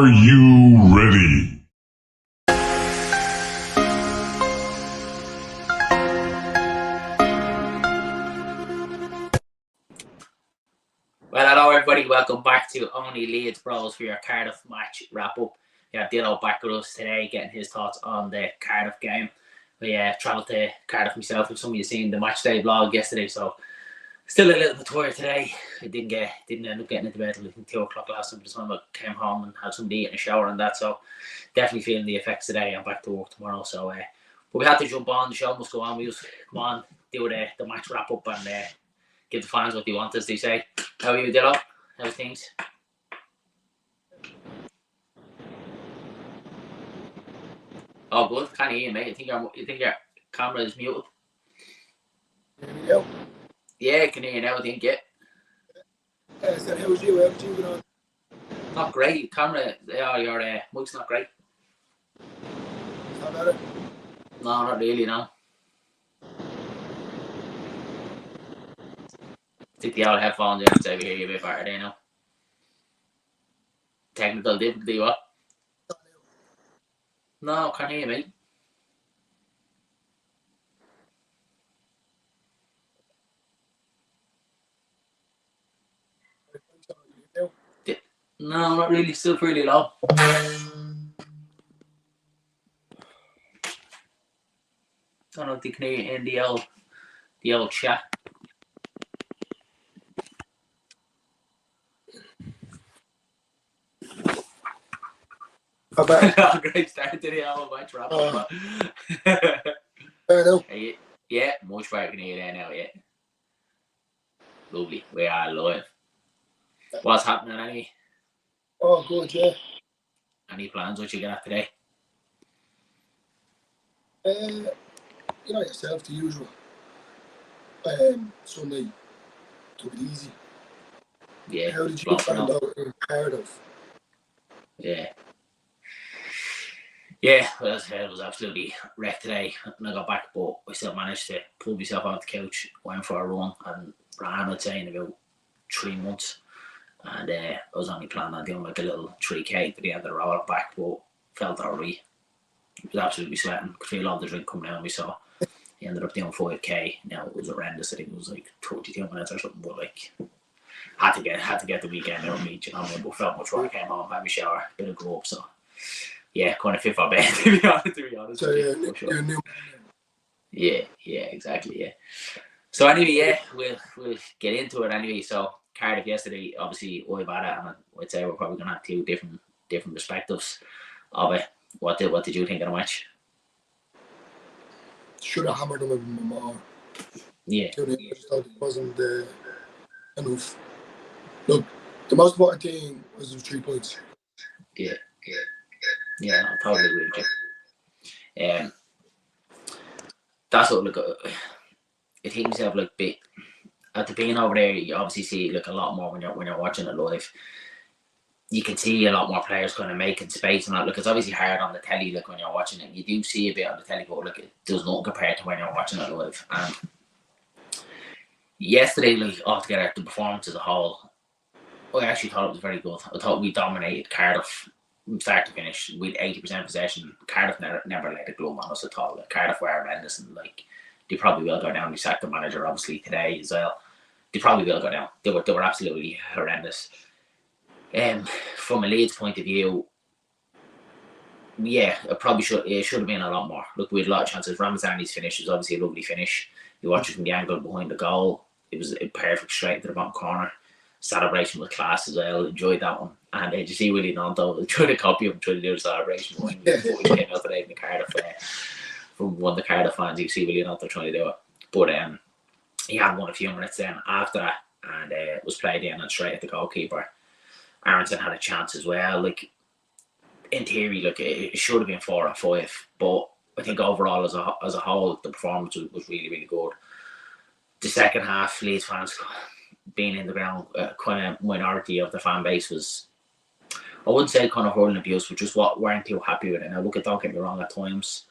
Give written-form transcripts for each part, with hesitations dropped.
Are you ready? Well, hello everybody, welcome back to Only Leeds Bros for your Cardiff match wrap-up. We have Dillo back with us today, getting his thoughts on the Cardiff game. We travelled to Cardiff myself, if some of you seen the match day vlog yesterday, so still a little bit tired today. I didn't end up getting into bed until 2 o'clock last night, just when I came home and had something to eat and a shower and that, so definitely feeling the effects today. I'm back to work tomorrow, so but we had to jump on, the show must go on. We just come on, do the match wrap-up and give the fans what they want, as they say. How are you, Dillo? How's things? Oh, good. Can't hear you, mate. You think your camera is muted? Yeah, I can hear you now, I think, yeah. I said, how's you? How's you going on? Not great. Camera, your mic's not great. Is that better? No, not really, no. Take the old headphones in and say we hear you a bit better there now. Technical difficulty, what? No, can't hear you, mate. No, not really. Still fairly low. Don't know if you can hear you in the old chat. Great start to the old match wrap up. Fair enough. Yeah, much better can hear you there now, yeah. Lovely. We are live. What's happening, anyway? Oh, good, yeah. Any plans what you got today? You know yourself, the usual. Sunday, took it easy. Yeah. How did you find out in Cardiff? Yeah. Yeah, well, as I said, it was absolutely wrecked today. And I got back, but I still managed to pull myself off the couch, went for a run, and ran, I'd say, in about 3 months. And I was only planning on doing like a little 3K to the end of the road back, but felt alright. It was absolutely sweating. Could feel all the drink coming out of me, so he ended up doing 5K. Now it was horrendous. I think it was like 32 minutes or something, but like had to get the weekend out of me, you know what I mean? But felt much when I came home, had my shower, bit of grow up, so yeah, kind of fit for bed to be honest. So you're new. Yeah, exactly, yeah. So anyway, yeah, we'll get into it anyway. So Cardiff yesterday, obviously I've had it, and I'd say we're probably gonna have two different perspectives of it. What did you think of the match? Should have hammered them a bit more. Yeah. I just thought it wasn't enough. Look, the most important thing was the 3 points. Yeah, I totally agree with you. That's what, look, I think myself, like, at the being over there, you obviously see like a lot more when you're watching it live. You can see a lot more players kind of making space and that. Look, it's obviously hard on the telly, like when you're watching it. You do see a bit on the telly, but look, it does not compare to when you're watching it live. And yesterday, like altogether, the performance as a whole, I actually thought it was very good. I thought we dominated Cardiff from start to finish with 80% possession. Cardiff never let it glow on us at all. Like, Cardiff were horrendous, and like they probably will go down. We sacked the manager obviously today as well. They probably will go down. They were absolutely horrendous. From a Leeds point of view, yeah, it should have been a lot more. Look, we had a lot of chances. Ramazani's finish was obviously a lovely finish. You watch it from the angle behind the goal. It was a perfect straight to the bottom corner. Celebration was class as well. Enjoyed that one. And did you see Willie Nonto trying to copy him, trying to do the celebration when he came out today in the Cardiff from one of the Cardiff fans. You see Willie Nonto trying to do it. But he had won a few minutes then after that, and was played in and straight at the goalkeeper. Aronson had a chance as well. Like, in theory, look, it should have been 4 or 5, but I think overall as a whole, the performance was really, really good. The second half, Leeds fans being in the ground, kind of minority of the fan base was, I wouldn't say kind of hurling abuse, but just what weren't too happy with it. Now, look, don't get me wrong, at times,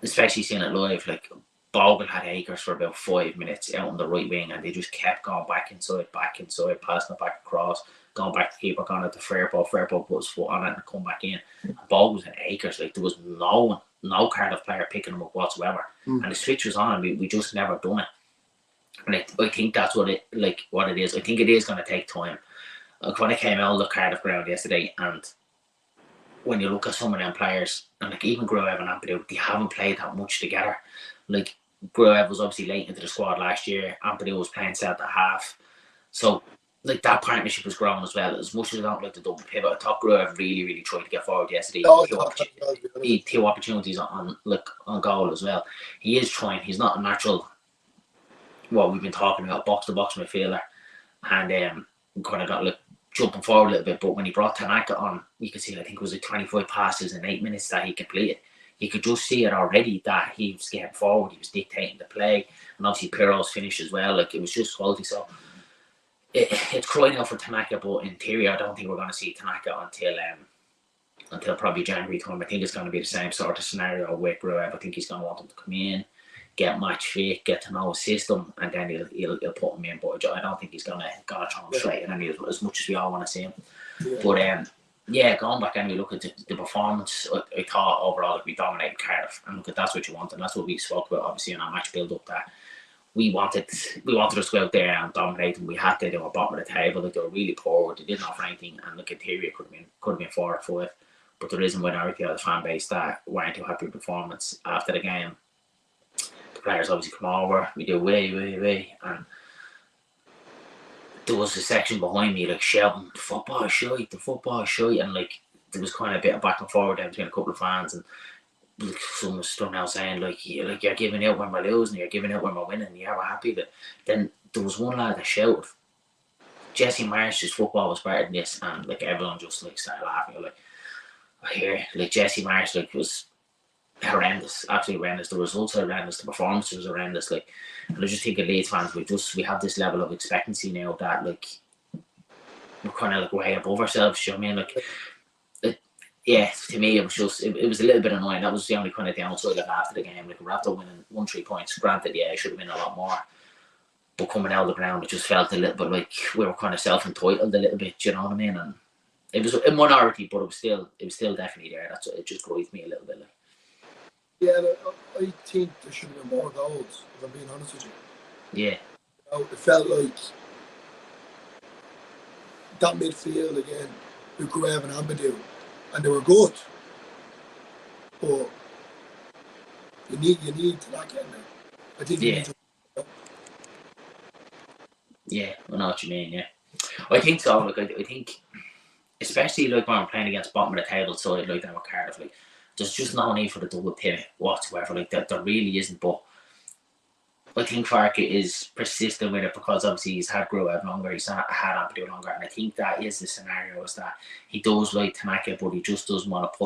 especially seeing it live, like Bogle had Akers for about 5 minutes out on the right wing, and they just kept going back inside, passing it back across. going back to keeper, going out to Fairport put his foot on it and come back in. The ball was in acres, like there was no Cardiff player picking him up whatsoever. And the switch was on, and we just never done it. And I think that's what it is. I think it is going to take time. Like when I came out of the Cardiff ground yesterday, and when you look at some of them players, and like even Gruev and Ampadu, they haven't played that much together. Like Gruev was obviously late into the squad last year. Ampadu was playing centre half. So like that partnership has grown as well. As much as I don't like the double pivot, I thought Gruev really tried to get forward yesterday. He had 2 opportunities on goal as well. He is trying. He's not a natural, what we've been talking about, box to box midfielder, and kind of got like jumping forward a little bit. But when he brought Tanaka on, you could see, I think it was like 25 passes in 8 minutes that he completed. You could just see it already that he was getting forward, he was dictating the play, and obviously Pirro's finish as well. Like it was just quality. So it's crying out for Tanaka, but in theory, I don't think we're going to see Tanaka until probably January time. I think it's going to be the same sort of scenario with Gruev. I think he's going to want him to come in, get match fit, get to know his system, and then he'll put him in. But I don't think he's going to throw him straight in as much as we all want to see him. Yeah. But going back and we look at the performance, I thought overall we dominated Cardiff, and look at that's what you want, and that's what we spoke about obviously in our match build up, that we wanted us to go out there and dominate them. We had to. They were bottom of the table, like they were really poor, they didn't offer anything, and look at theory could have been 4 or 5, but there is a minority of the fan base that weren't too happy with performance after the game. The players obviously come over, we do way, and there was a section behind me like shouting, the football is shite, and like there was kind of a bit of back and forward there between a couple of fans, and like someone was still now saying like you're giving out when we're losing, you're giving out when we're winning, yeah, we're happy. But then there was one lad that shouted, Jesse Marsh's football was better than this, and like everyone just like started laughing. Like I hear like Jesse Marsh like was horrendous, absolutely horrendous. The results are horrendous, the performance was horrendous. Like, and I just think of Leeds fans, we have this level of expectancy now that like we're kind of like way above ourselves. You know what I mean? Like, yeah, to me it was just it was a little bit annoying. That was the only kind of downside of after the game. Like we're after winning 1-3 points. Granted, yeah, it should have been a lot more. But coming out of the ground, it just felt a little bit like we were kind of self-entitled a little bit. You know what I mean? And it was a minority, but it was still definitely there. That's it. Just growed me a little bit. Like. Yeah, I think there should have been more goals, if I'm being honest with you. Yeah. It felt like that midfield again, with Gruev and Ampadu, and they were good. But you need to not get in there. I think you need to. Yeah, I know what you mean, yeah. I think so. Like I think, especially like when we're playing against bottom of the table side like that with Cardiff, like there's just no need for the double pivot whatsoever. Like that, there really isn't. But I think Farkes is persistent with it because obviously he's had Gruev longer, he's had Ampadu longer, and I think that is the scenario, is that he does like Tanaka, but he just doesn't want to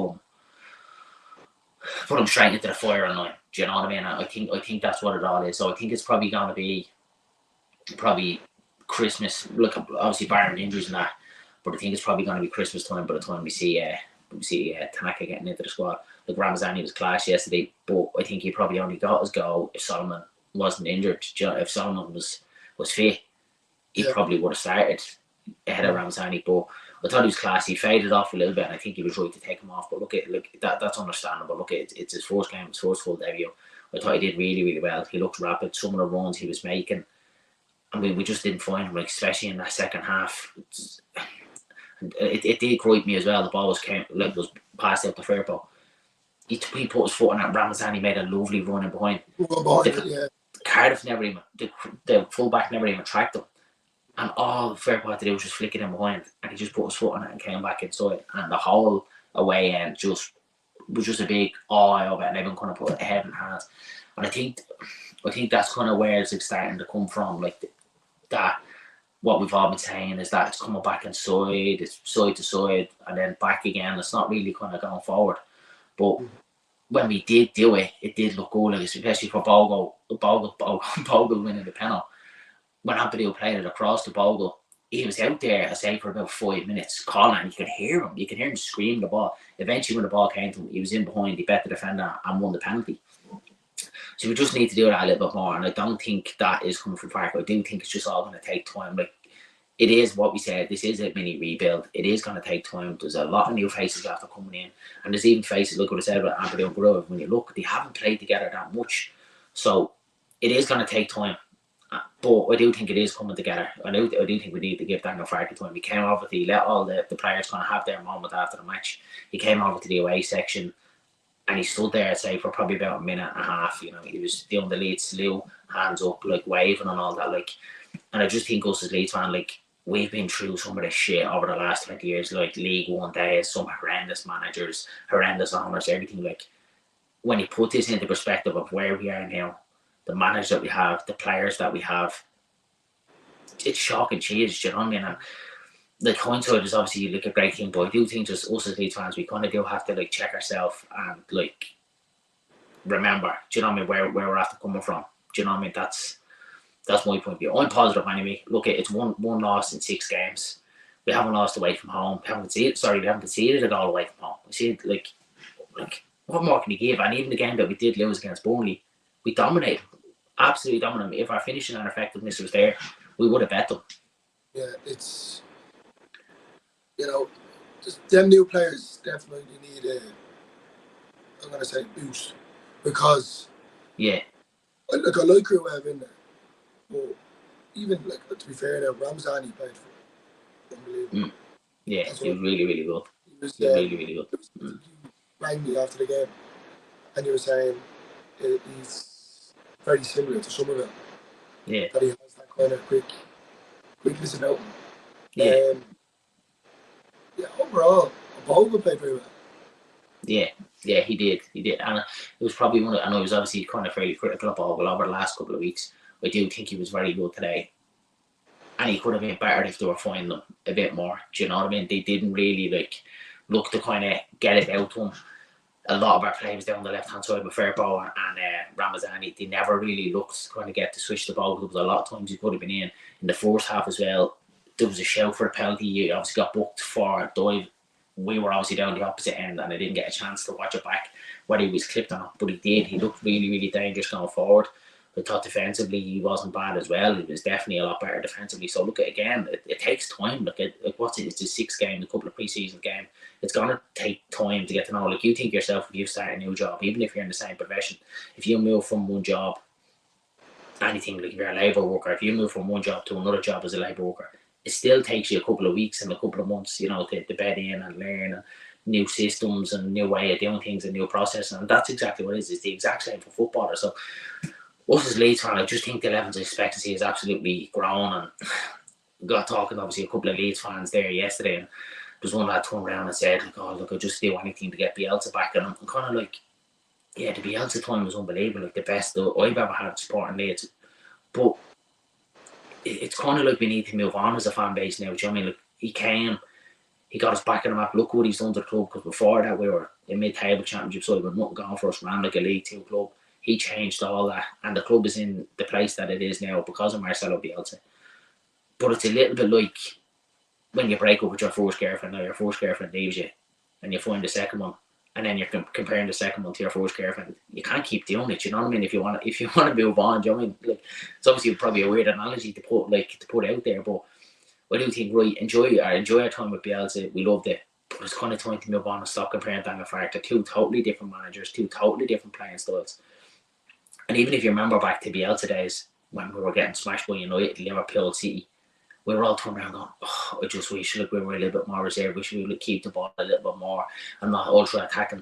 put him straight into the firing line. Do you know what I mean? I think that's what it all is. So I think it's probably going to be Christmas. Look, obviously barring injuries and that, but I think it's probably going to be Christmas time by the time we see Tanaka getting into the squad. Like Ramazani was class yesterday, but I think he probably only got his goal if Solomon wasn't injured. If Solomon was fit, he probably would have started ahead of Ramazani. But I thought he was class. He faded off a little bit, and I think he was right to take him off. But that's understandable. Look, it's his first game, his first full debut. I thought he did really well. He looked rapid. Some of the runs he was making, I mean, we just didn't find him, like especially in that second half. It did gripe me as well. The ball was passed out to Fairport. He put his foot on it. Ramazani made a lovely run in behind. Cardiff never even, the fullback never even tracked him. And all Fairport had to do was just flick it in behind, and he just put his foot on it and came back inside. And the whole away end was just a big eye of it, and everyone kind of put it head and hands. And I think that's kind of where it's starting to come from. Like that, what we've all been saying is that it's coming back inside, it's side to side, and then back again. It's not really kind of going forward. But when we did do it, it did look good, like, especially for Bogle winning the penalty. When Ampadu played it across the Bogle, he was out there, I say, for about 5 minutes calling, and you could hear him. You could hear him scream the ball. Eventually, when the ball came to him, he was in behind, he bet the defender and won the penalty. So we just need to do that a little bit more, and I don't think that is coming from Farkes. I do think it's just all going to take time. Like it is what we said. This is a mini rebuild. It is going to take time. There's a lot of new faces after coming in, and there's even faces. Look what I said about Anthony and Grove. When you look, they haven't played together that much, so it is going to take time. But I do think it is coming together. I do think we need to give Daniel Farkes time. He came over, he let all the players kind of have their moment after the match. He came over to the away section and he stood there, I'd say, for probably about a minute and a half. You know, he was doing the Leeds salute, hands up, like waving and all that. Like, and I just think us as Leeds fans, like, we've been through some of this shit over the last 20 years, like League One days, some horrendous managers, horrendous owners, everything. Like, when you put this into perspective of where we are now, the managers that we have, the players that we have, it's shock and cheese, you know what I mean? And like, hindsight is obviously like a great thing, but I do think just us as Leeds fans, we kind of do have to like check ourselves and like remember, do you know what I mean, where we're after coming from. Do you know what I mean? That's my point of view. I'm positive anyway. Look, it's one loss in 6 games. We haven't lost away from home. We haven't conceded a goal away from home. We see it, like what more can you give? And even the game that we did lose against Burnley, we dominated. Absolutely dominated. If our finishing and effectiveness was there, we would have bet them. Yeah, it's, you know, just them new players definitely need a, I'm going to say, boost. Because, yeah, I like who we have in there. But even, like, to be fair now, Ramzani played for unbelievable. Yeah, he was really, really good. He was really, really good. You rang me after the game and you were saying he's very similar to Somerville. Yeah. That he has that kind of quickness about him. Yeah. Overall, Boga played very well. Yeah, he did. And it was probably one of, I know he was obviously kind of fairly critical of Bogle over the last couple of weeks. I do think he was very good today. And he could have been better if they were finding them a bit more. Do you know what I mean? They didn't really like look to kind of get it out to him. A lot of our players down the left hand side with Fairbaugh and Ramazani, they never really looked to kind of get to switch the ball. There was a lot of times he could have been in the first half as well. There was a shout for a penalty. He obviously got booked for a dive. We were obviously down the opposite end and I didn't get a chance to watch it back whether he was clipped or not, but he did. He looked really, really dangerous going forward. I thought defensively he wasn't bad as well. He was definitely a lot better defensively. So look, again, it takes time. Look, it's a 6 game, a couple of pre-season game. It's gonna take time to get to know. Like, you think yourself, if you start a new job, even if you're in the same profession, if you move from one job, anything, like if you're a labour worker, if you move from one job to another job as a labour worker, it still takes you a couple of weeks and a couple of months, you know, to bed in and learn and new systems and new way of doing things and new process. And that's exactly what it is. It's the exact same for footballers. So us as Leeds fans, I just think the levels of expectancy is absolutely grown. And got talking obviously a couple of Leeds fans there yesterday, and there's one lad turned around and said, like, oh look, I'll just do anything to get Bielsa back. And I'm kind of like, yeah, the Bielsa time was unbelievable, like the best I've ever had supporting Leeds. But it's kind of like we need to move on as a fan base now. Do you know what I mean? Like, he came, he got us back in the map. Look what he's done to the club, because before that we were in mid-table championship side with nothing going for us, ran like a League 2 club. He changed all that, and the club is in the place that it is now because of Marcelo Bielsa. But it's a little bit like when you break up with your first girlfriend, or your first girlfriend leaves you, and you find the second one, and then you're comparing the second one to your first girlfriend. You can't keep doing it. You know what I mean? If you want to move on, do you know what I mean? Like, it's obviously probably a weird analogy to put out there, but I do think, right, enjoy our time with Bielsa. We loved it, but it's kind of time to move on and stop comparing Daniel Farkes to 2 totally different managers, 2 totally different playing styles. And even if you remember back to Bielsa days when we were getting smashed by United, Liverpool, City, we were all turning around going, oh, I just wish like we were a little bit more reserved. We should keep the ball a little bit more and not ultra attacking.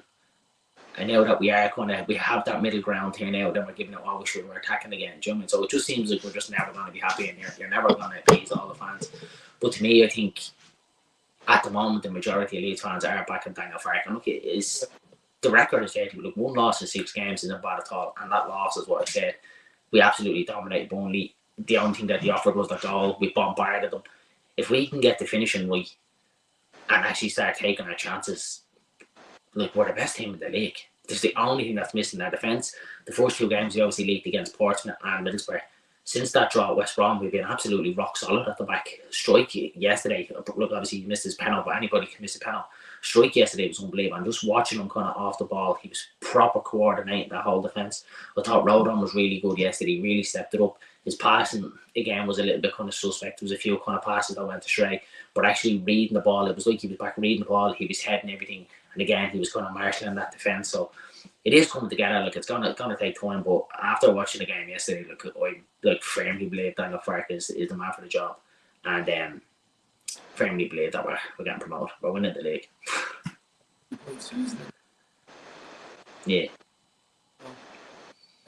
And now that we have that middle ground here now, then we're giving it, oh, we were attacking again. Do you know what I mean? So it just seems like we're just never going to be happy in here. You're never going to appease all the fans. But to me, I think at the moment, the majority of Leeds fans are backing Daniel Farkes. And look, the record is there. Look, 1 loss in 6 games isn't bad at all. And that loss is what I said. We absolutely dominated Burnley. The only thing that they offered was the goal. We bombarded them. If we can get the finishing right and actually start taking our chances, like, we're the best team in the league. It's the only thing that's missing, our defence. The first 2 games we obviously leaked against Portsmouth and Middlesbrough. Since that draw at West Brom, we've been absolutely rock solid at the back. Strike yesterday, look, obviously he missed his penalty, but anybody can miss a penalty. Strike yesterday was unbelievable. And just watching him kind of off the ball, he was proper coordinating that whole defence. I thought Rodon was really good yesterday. He really stepped it up. His passing, again, was a little bit kind of suspect. There was a few kind of passes that went astray. But actually reading the ball, it was like he was back reading the ball. He was heading everything. And again, he was kind of marshalling that defence. So it is coming together. Like, it's gonna take time. But after watching the game yesterday, I firmly believe Daniel Farkes is the man for the job. And firmly believe that we're getting promoted. We're winning the league. Yeah.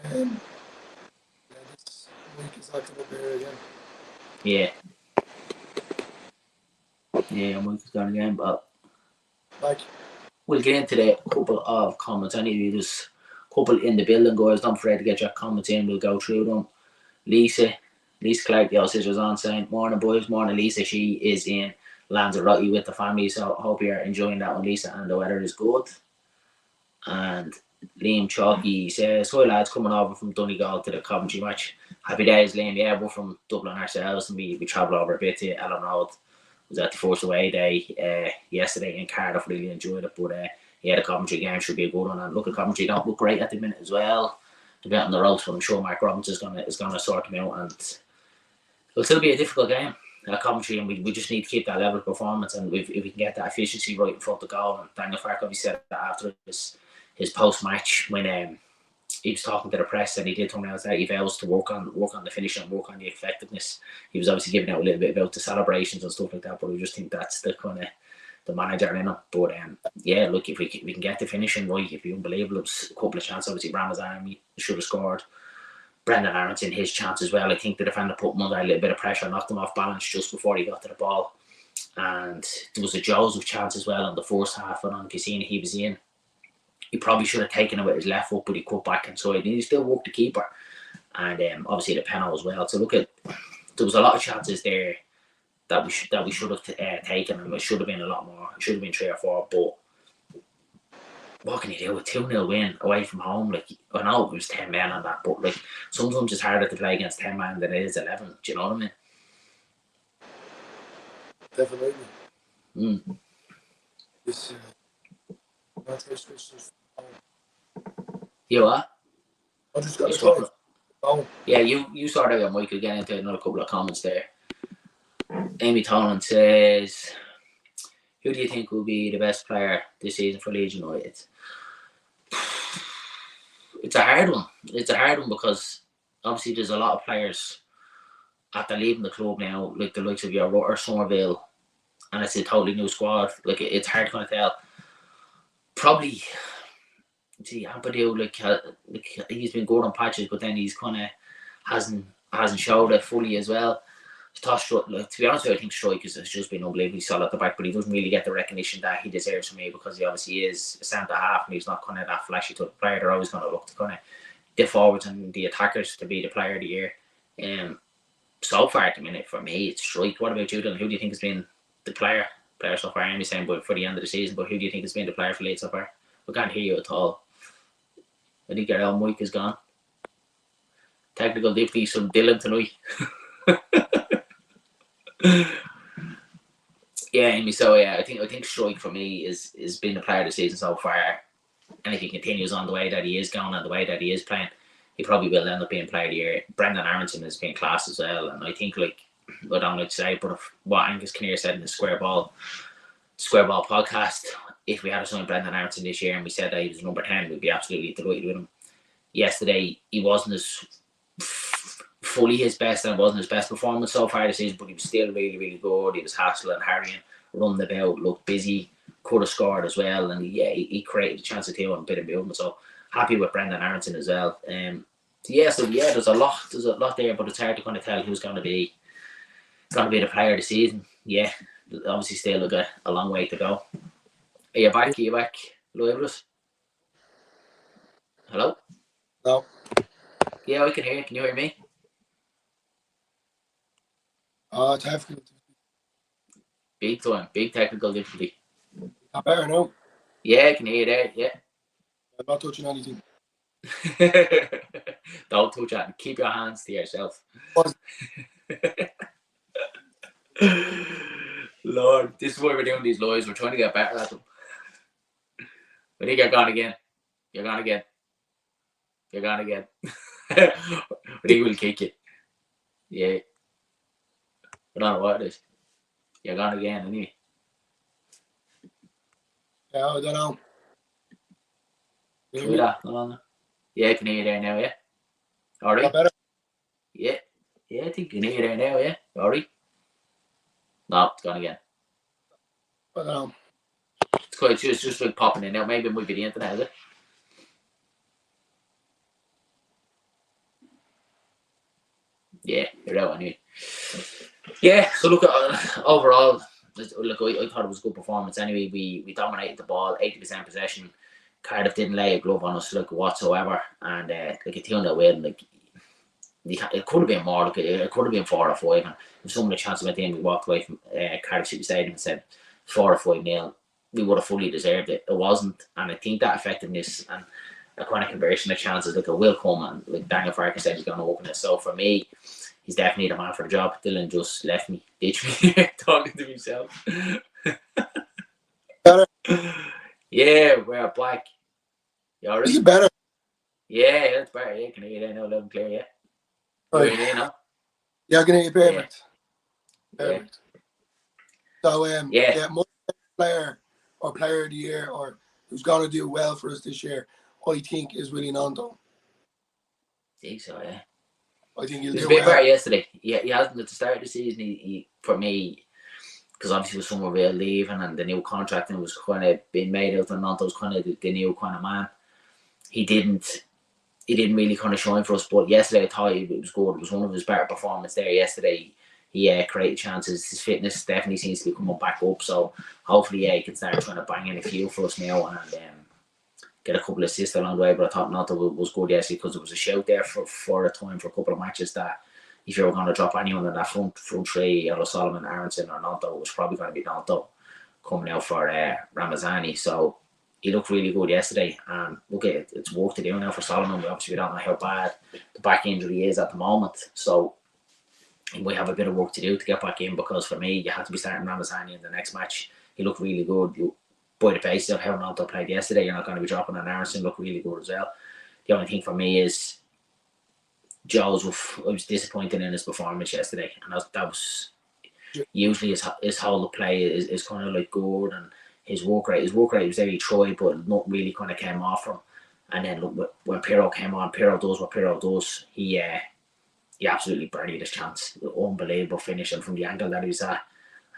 This week is active up here again. Yeah. Yeah, I'm with going again, but we'll get into the couple of comments. Anyway, there's a couple in the building, guys. Don't forget to get your comments in. We'll go through them. Lisa Clark, the old sisters on saying, morning, boys. Morning, Lisa. She is in Lanzarote with the family, so I hope you're enjoying that one, Lisa, and the weather is good. And Liam Chalky says, hi lads, coming over from Donegal to the Coventry match. Happy days, Liam. Yeah, we're from Dublin ourselves, and we travel over a bit to Ellen Road. Was at the first away day yesterday in Cardiff. Really enjoyed it, but yeah, the Coventry game should be a good one. And look, at Coventry don't look great at the minute as well. They're a bit on the ropes, but I'm sure Mark Robbins is gonna sort them out, and it'll still be a difficult game at Coventry, and we just need to keep that level of performance. And if we can get that efficiency right in front of goal, and Daniel Farke obviously said that after his post match when he was talking to the press, and he did turn out that he vows to work on the finishing and work on the effectiveness. He was obviously giving out a little bit about the celebrations and stuff like that, but we just think that's the kind of the manager in him. But yeah, look, if we can get the finishing right, it'd be unbelievable. It was a couple of chances. Obviously, Ramazan should have scored. Brendan Aronson, his chance as well. I think the defender put him under a little bit of pressure, knocked him off balance just before he got to the ball. And there was a Joseph chance as well in the first half, and on Cassini he was in. He probably should have taken it with his left foot, but he cut back inside. And he still worked the keeper. And obviously the penalty as well. So look, there was a lot of chances there that we should have taken, and it should have been a lot more. It should have been 3 or 4, but what can you do with 2-0 win away from home? Like, I know it was 10 men on that, but like sometimes it's harder to play against 10 men than it is 11. Do you know what I mean? Definitely. This, you what? I just got to yeah, you sort out your mic again into another couple of comments there. Amy Tolan says, who do you think will be the best player this season for Leeds United? It's a hard one. It's a hard one because obviously there's a lot of players after leaving the club now, like the likes of your Rutter, Somerville, and it's a totally new squad. Like, it's hard to kind of tell. Probably, see, Ampadu, like he's been good on patches, but then he's kind of hasn't showed it fully as well. To be honest with you, I think Strikers has just been unbelievably solid at the back, but he doesn't really get the recognition that he deserves from me, because he obviously is a centre half and he's not kind of that flashy type of player. They're always going to look to kind of the forwards and the attackers to be the player of the year. So far at the minute, for me, it's Strike. What about you, Dylan? Who do you think has been the player so far? I'm saying, but for the end of the season, but who do you think has been the player for Leeds so far? We can't hear you at all. I think your own mic is gone. Technical difficulties from Dylan tonight. Yeah, Amy. So yeah, I think Strike for me is been the player of the season so far, and if he continues on the way that he is going and the way that he is playing, he probably will end up being player of the year. Brendan Aronson has been class as well, and I think, like, I don't like to say, but what Angus Kinnear said in the Square Ball podcast, if we had signed Brendan Aronson this year and we said that he was number 10, we'd be absolutely delighted with him. Yesterday, he wasn't as fully his best, and it wasn't his best performance so far this season, but he was still really, really good. He was hassling, harrying, running about, looked busy, could have scored as well, and yeah, he created a chance of 2 and a bit of movement. So happy with Brendan Aronson as well. There's a lot there, but it's hard to kind of tell who's going to be the player of the season. Yeah, obviously still a long way to go. Are you back? Live with us? Hello? No. Yeah, I can hear you. Can you hear me? It's difficult. Big time. Big technical difficulty. Not better now. Yeah, I can hear you there. Yeah. I'm not touching anything. Don't touch that. Keep your hands to yourself. Lord, this is why we're doing these lives. We're trying to get better at them. I think you're gone again. You're gone again. You're gone again. I think we'll kick you. Yeah. I don't know what it is. You're gone again, anyway. Yeah, I don't know. Try that. No. Yeah, I can hear you there now, yeah? All right. Better? Yeah. Yeah, I think I can hear you there now, yeah? All right. No, it's gone again. I don't know. It's quite just like popping in now. Maybe it might be the internet, is it? Yeah, you're out anyway. Yeah, so look, overall, look, I thought it was a good performance anyway. We dominated the ball, 80% possession. Cardiff didn't lay a glove on us like whatsoever, and like a 2-0 win, like it could have been more. Like it could have been 4 or 5. And if some of the chances went in, we walked away from Cardiff City Stadium and said 4 or 5-0. We would have fully deserved it. It wasn't, and I think that effectiveness and a kind of conversion of chances, like it will come, and like Daniel Farkes said, he's going to open it. So for me, he's definitely the man for the job. Dylan just left me, ditched me, talking to himself. Better? Yeah, we're black. You alright? Is it better? Yeah, it's better. Yeah, can hear you now, loud and clear, yeah. Right. You know? Yeah, I can hear you perfect. Yeah. Perfect. So, yeah, most player or player of the year or who's going to do well for us this year, I think, is Willie Nando. I think so, yeah. I think he'll He was do a bit well. better yesterday. Yeah, he hasn't at the start of the season. He for me, because obviously with Somerville leaving and the new contracting was kind of being made out, and Nanto's kind of the new kind of man. He didn't really kind of shine for us. But yesterday I thought it was good. It was one of his better performances there yesterday. He created chances. His fitness definitely seems to be coming back up. So hopefully, he can start trying to bang in a few for us now and get a couple of assists along the way. But I thought Nanto was good yesterday because there was a shout there for a time for a couple of matches that if you were going to drop anyone in that front three, either Solomon, Aronson or Nanto, it was probably going to be Nanto coming out for Ramazani. So he looked really good yesterday. And look, it's work to do now for Solomon. We obviously don't know how bad the back injury is at the moment. So we have a bit of work to do to get back in, because for me, you have to be starting Ramazani in the next match. He looked really good. By the basis of how Nanto played yesterday, you're not going to be dropping on Aronson. Looked really good as well. The only thing for me is Joseph. I was disappointed in his performance yesterday, and that was usually his whole of play is kind of like good, and his work rate was very tried, but not really kind of came off from. And then look, when Pirro came on, Pirro does what Pirro does. He absolutely buried his chance. Unbelievable finish, and from the angle that he was at,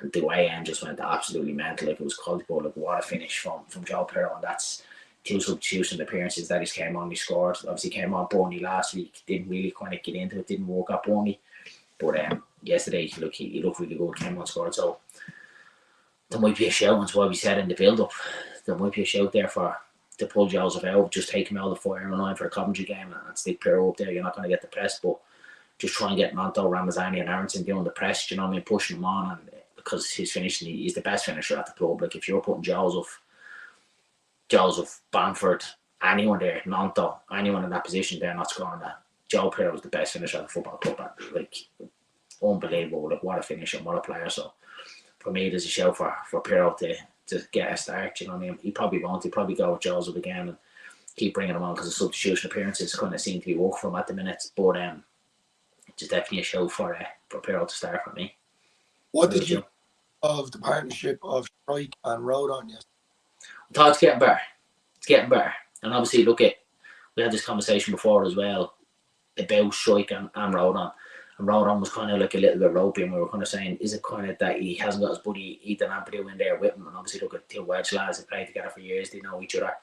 and the way end just went absolutely mental. Like it was called, like what a finish from Joe Pirro, and that's 2 substitution appearances that he's came on. He scored. Obviously came on Burnley last week. Didn't really kind of get into it. Didn't work at Burnley, but yesterday he looked really good. Came on, scored. So there might be a shout. That's why we said in the build up, there might be a shout there to pull Joseph out. Just take him out of the firing line for a Coventry game and stick Pirro up there. You're not going to get the press, but just try and get Nanto, Ramazani and Aronson doing the press, you know what I mean, pushing him on, and because he's finishing, he's the best finisher at the club. Like if you're putting Joseph, Bamford, anyone there, Nanto, anyone in that position, they're not scoring that. Joe Pirro was the best finisher at the football club, and like unbelievable, like what a finisher, what a player. So for me, there's a shout for Pirro to get a start, you know what I mean. He probably won't, he'll probably go with Joseph again and keep bringing him on because the substitution appearances kind of seem to be working for him at the minute, but just definitely a show for Pirro to start for me. What did you of the partnership of Strike and Rodon yesterday? I thought it's getting better. It's getting better. And obviously, we had this conversation before as well about Strike and Rodon. And Rodon was kind of like a little bit ropey, and we were kind of saying, is it kind of that he hasn't got his buddy Ethan Ampadu in there with him? And obviously, look at 2 Welsh lads that played together for years, they know each other.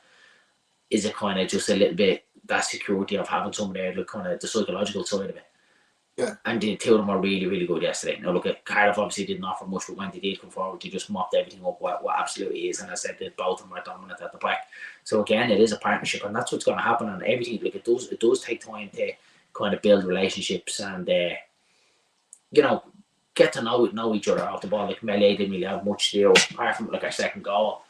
Is it kind of just a little bit that security of having someone there, like kind of the psychological side of it? Yeah. And the 2 of them were really, really good yesterday. Now look, at Cardiff obviously didn't offer much, but when they did come forward, they just mopped everything up what absolutely is. And I said that both of them were dominant at the back. So again, it is a partnership, and that's what's going to happen on everything. Like it does take time to kind of build relationships and get to know each other off the ball. Like Melee didn't really have much to do apart from like our second goal.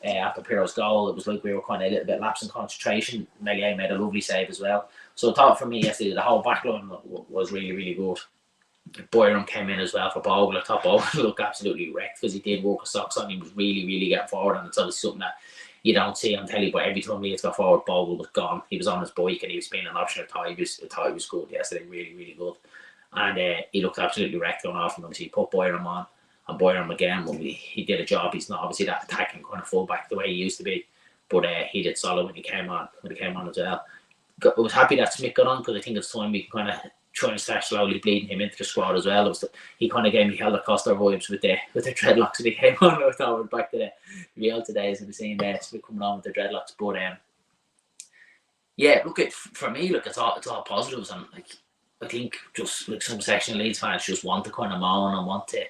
After Pirro's goal, it was like we were kind of a little bit lapse in concentration. Melee made a lovely save as well. So I thought for me yesterday, the whole back line was really, really good. Byron came in as well for Bogle. I thought Bogle looked absolutely wrecked because he did work his socks on. He was really, really getting forward, and it's obviously something that you don't see on telly, but every time Leeds got forward, Bogle was gone. He was on his bike and he was being an option. I thought he was good yesterday, really, really good. And he looked absolutely wrecked going off. And obviously, he put Boyram on, and Boyram again, when he did a job. He's not obviously that attacking kind of fullback the way he used to be, but he did solid when he came on. As well. I was happy that Smith got on because I think it's time we can kind of try and start slowly bleeding him into the squad as well. He kind of gave me Helder Costa vibes with the dreadlocks when he came on. I thought we were back to the real days and seeing Smith coming on with the dreadlocks. But yeah, look, for me, look, it's all positives, and like I think just like some section of Leeds fans just want to kind of moan and want to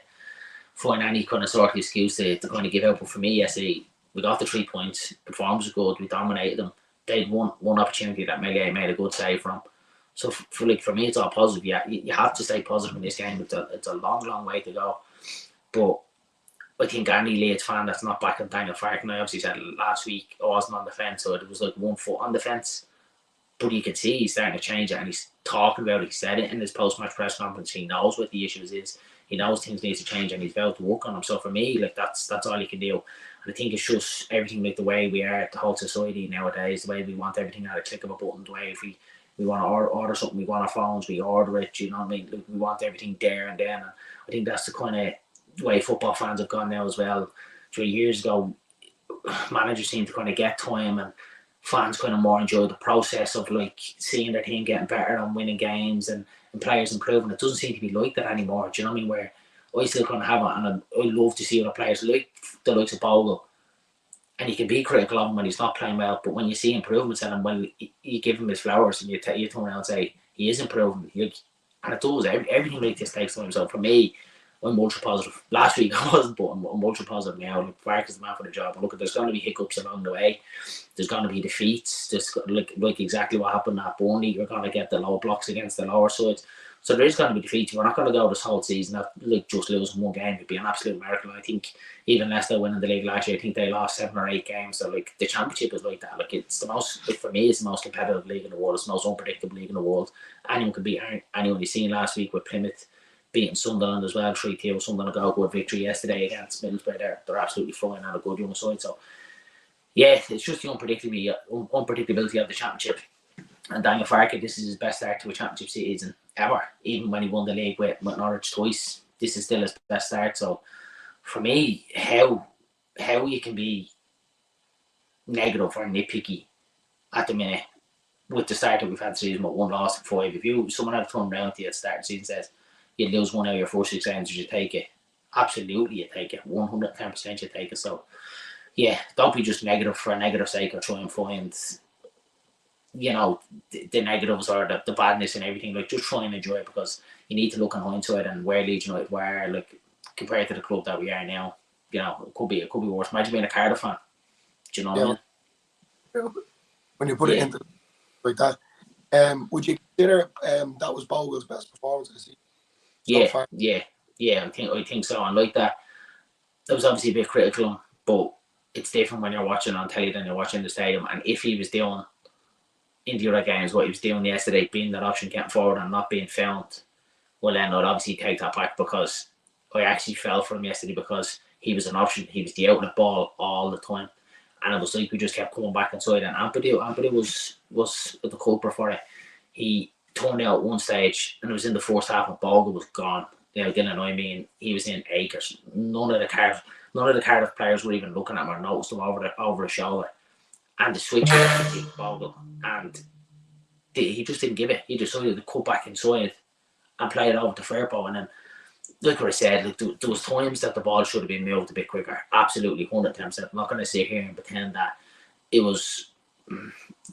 find any kind of sort of excuse to kind of give out. But for me, yesterday we got the 3 points. Performance was good. We dominated them. They had one opportunity that Melia made a good save from. So for me, it's all positive. Yeah, you have to stay positive in this game. It's a long way to go. But I think any Leeds fan that's not back on Daniel Farkes, and I obviously said last week I wasn't on the fence, so it was like 1 foot on the fence. But you can see he's starting to change it, and he's talking about it. He said it in his post-match press conference. He knows what the issues is. He knows things need to change, and he's about to work on them. So for me, like that's all he can do. And I think it's just everything like the way we are, the whole society nowadays, the way we want everything at a click of a button, the way if we want to order something, we want our phones, we order it, you know what I mean? Like, we want everything there and then. And I think that's the kind of way football fans have gone now as well. 3 years ago, managers seem to kind of get time, and fans kind of more enjoy the process of like seeing their team getting better and winning games and players improving. It doesn't seem to be like that anymore. Do you know what I mean? Where I still kind of have it, and I love to see other players like the likes of Bogle. And you can be critical of him when he's not playing well, but when you see improvements in him, well, you give him his flowers and you turn around and say he is improving. And it does. Everything like this takes time. So for me, I'm ultra positive. Last week I wasn't, but I'm ultra positive now. Like, Farkes is the man for the job. And look, there's going to be hiccups along the way. There's going to be defeats. There's like exactly what happened at Burnley. You're going to get the low blocks against the lower sides. So there is going to be defeats. We're not going to go this whole season like just losing one game. It'd be an absolute miracle. I think even Leicester winning the league last year, I think they lost 7 or 8 games. So like the championship is like that. Like it's the most, like for me, it's the most competitive league in the world. It's the most unpredictable league in the world. Anyone can beat anyone. You've seen last week with Plymouth beating Sunderland as well, 3-2. Sunderland got a good victory yesterday against Middlesbrough. They're absolutely flying on a good young side. So yeah, it's just the unpredictability of the championship. And Daniel Farkes, this is his best start to a championship season ever. Even when he won the league with Norwich twice, this is still his best start. So for me, how you can be negative or nitpicky at the minute with the start that we've had the season with 1 loss and 5. If someone had turned around to you at the start of the season says you'd lose 1 out of your first 6 games, you take it. Absolutely, you take it. 110% you take it. So yeah, don't be just negative for a negative sake or try and find, you know, the negatives or the badness and everything. Like, just try and enjoy it, because you need to look in hindsight and where Leeds United were, like, compared to the club that we are now. You know, it could be worse. Imagine being a Cardiff fan. Do you know what I mean? When you put it into like that, would you consider that was Bogle's best performance of the season? Yeah. I think so. And like that was obviously a bit critical, but it's different when you're watching on telly than you're watching in the stadium. And if he was doing in the other games what he was doing yesterday, being that option, getting forward and not being found, well then I'd obviously take that back, because I actually fell for him yesterday because he was an option. He was the outlet ball all the time, and it was like we just kept coming back inside. And Ampadu was the culprit for it. He turned out at one stage, and it was in the first half, and Bogle was gone. You know, Dylan, I mean, he was in acres. None of the Cardiff players were even looking at him or noticed him over the shoulder. And the switch was Bogle, and he just didn't give it. He decided to cut back inside and play it over to Firpo. And then, like what I said, like there was times that the ball should have been moved a bit quicker. Absolutely, 100%. I'm not going to sit here and pretend that it was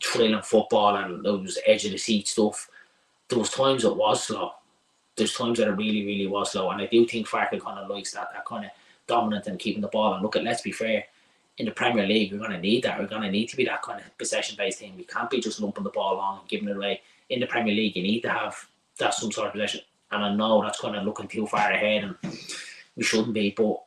thrilling football and it was edge of the seat stuff. There was times it was slow. There's times that it really, really was slow. And I do think Farkes kind of likes that kind of dominant and keeping the ball. And look, let's be fair, in the Premier League, we're going to need that. We're going to need to be that kind of possession-based team. We can't be just lumping the ball on and giving it away. In the Premier League, you need to have that some sort of possession. And I know that's kind of looking too far ahead, and we shouldn't be, but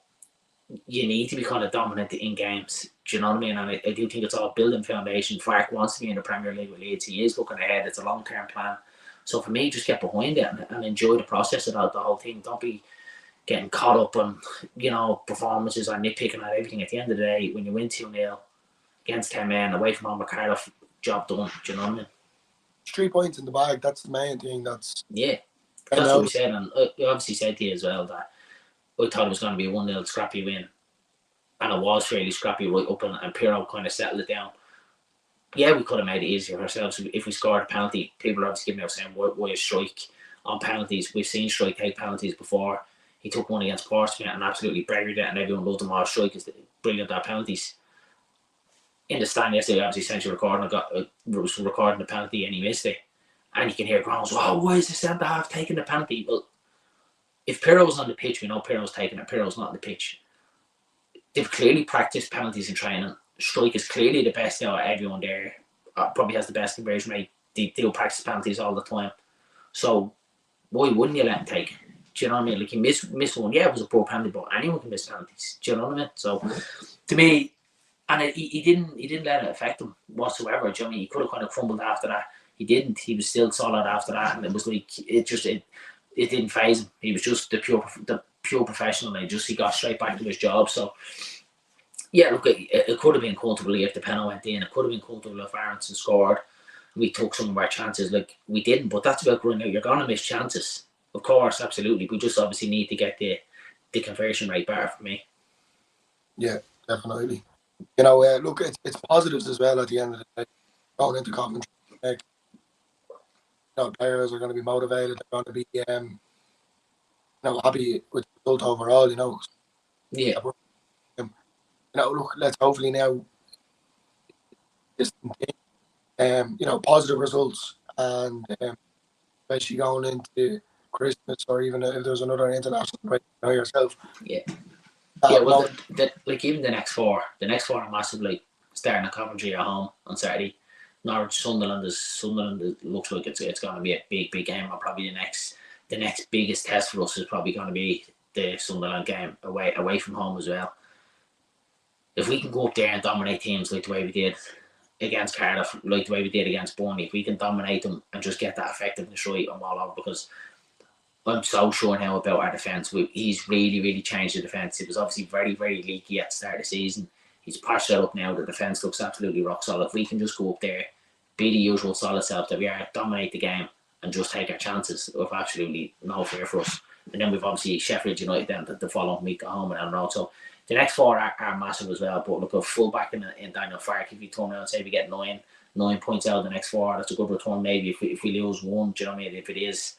you need to be kind of dominant in games. Do you know what I mean? And I do think it's all building foundation. Farkes wants to be in the Premier League with Leeds. He is looking ahead. It's a long-term plan. So for me, just get behind it and enjoy the process of the whole thing. Don't be getting caught up on, you know, performances or nitpicking at everything. At the end of the day, when you win 2-0, against 10 men, away from home with Cardiff, job done. Do you know what I mean? 3 points in the bag. That's the main thing. That's what we said, and I obviously said to you as well that I thought it was going to be a 1-0 scrappy win, and it was fairly scrappy right up, and Pirro kind of settled it down. Yeah, we could have made it easier ourselves if we scored a penalty. People are obviously giving out saying, why a strike on penalties? We've seen Strike take penalties before. He took one against Portsmouth and absolutely buried it, and everyone loved him. All Strike is brilliant at penalties. In the stand yesterday, obviously, central recording, was recording the penalty and he missed it. And you can hear groans, oh, why is the centre half taking the penalty? Well, if Pirro's on the pitch, we know Pirro's taking it. Pirro's not on the pitch. They've clearly practiced penalties in training. Strike is clearly the best out of everyone there. Probably has the best conversion rate. They'll practice penalties all the time. So why wouldn't you let him take it? Do you know what I mean? Like, he missed one. Yeah, it was a poor penalty, but anyone can miss penalties. Do you know what I mean? So to me, and he didn't let it affect him whatsoever. Do you know what I mean? He could have kind of crumbled after that. He didn't. He was still solid after that, and it was like it didn't faze him. He was just the pure professional. And he got straight back to his job. So yeah, look, it could have been comfortably if the penalty went in. It could have been comfortable if Aronson scored. We took some of our chances, like we didn't. But that's about growing out. You're gonna miss chances, of course, absolutely. We just obviously need to get the conversion rate better for me. Yeah, definitely. You know, look, it's positives as well at the end of the day. Going into Coventry, players are going to be motivated. They're going to be, happy with the result overall. Yeah. Look, let's hopefully now, positive results, and especially going into Christmas, or even if there's another international break, yourself. Yeah. Well, like even the next four are massive. Like starting at Coventry at home on Saturday, Norwich, Sunderland looks like it's going to be a big game. Or probably the next biggest test for us is probably going to be the Sunderland game away from home as well. If we can go up there and dominate teams like the way we did against Cardiff, like the way we did against Burnley, if we can dominate them and just get that effectiveness right, I'm all over, because I'm so sure now about our defence. He's really, really changed the defence. It was obviously very, very leaky at the start of the season. He's patched it up now. The defence looks absolutely rock solid. If we can just go up there, be the usual solid self that we are, dominate the game, and just take our chances, with absolutely no fear for us. And then we've obviously Sheffield United then the following week at home and Elland Road. So the next four are massive as well. But look, a full back in Daniel Farkes, if you turn around and say we get 9 points out of the next four, that's a good return. Maybe if we lose one, do you know what I mean? If it is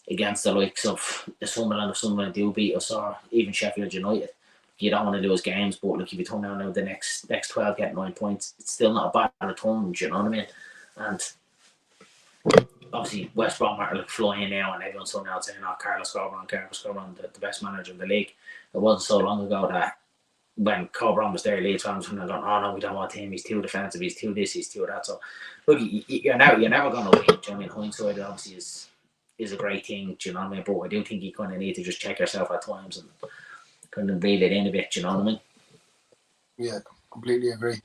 against the likes of the Sunderland, if Sunderland do beat us, or even Sheffield United, you don't want to lose games. But look, if you turn around now the next 12 get 9 points, it's still not a bad return. Do you know what I mean? And obviously West Brom are like flying now, and everyone's turning out saying, "Oh, Carlos Corberan, the best manager in the league." It wasn't so long ago that when Corberan was there, Leeds fans were going, "Oh no, we don't want him. He's too defensive. He's too this. He's too that." So look, you're never going to win. Do you know what I mean? Hindsight obviously is a great thing. Do you know what I mean? But I do think you kind of need to just check yourself at times and kind of reel it in a bit. Do you know what I mean? Yeah, completely agree.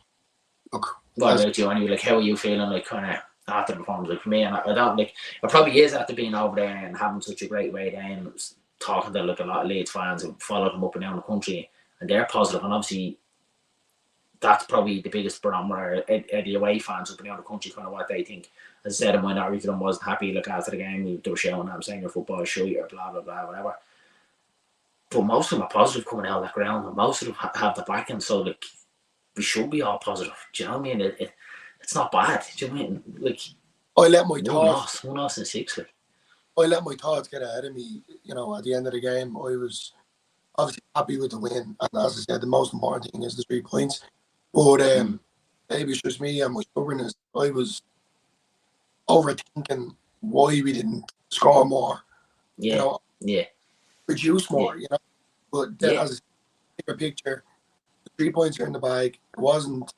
Look, what about you? Anyway, like, how are you feeling? Like, kind of after the performance, like for me, and I don't like. It probably is after being over there and having such a great way down, talking to like a lot of Leeds fans who followed them up and down the country, and they're positive, and obviously that's probably the biggest barometer at the away fans up and down the country, kind of what they think. As I said, a minority of them wasn't happy. Like after the game, they were shouting, "I'm saying your football is shit," or blah blah blah, whatever. But most of them are positive coming out of that ground, and most of them have the backing. So like, we should be all positive. Do you know what I mean? It's not bad. Do you know what I mean? Like, I let my thoughts. One loss in 6. Like, I let my thoughts get ahead of me. At the end of the game, I was obviously happy with the win, and as I said, the most important thing is the 3 points. But maybe it's just me and my stubbornness. I was overthinking why we didn't score more. Produce more. But then as a bigger picture, the 3 points are in the bag. It wasn't.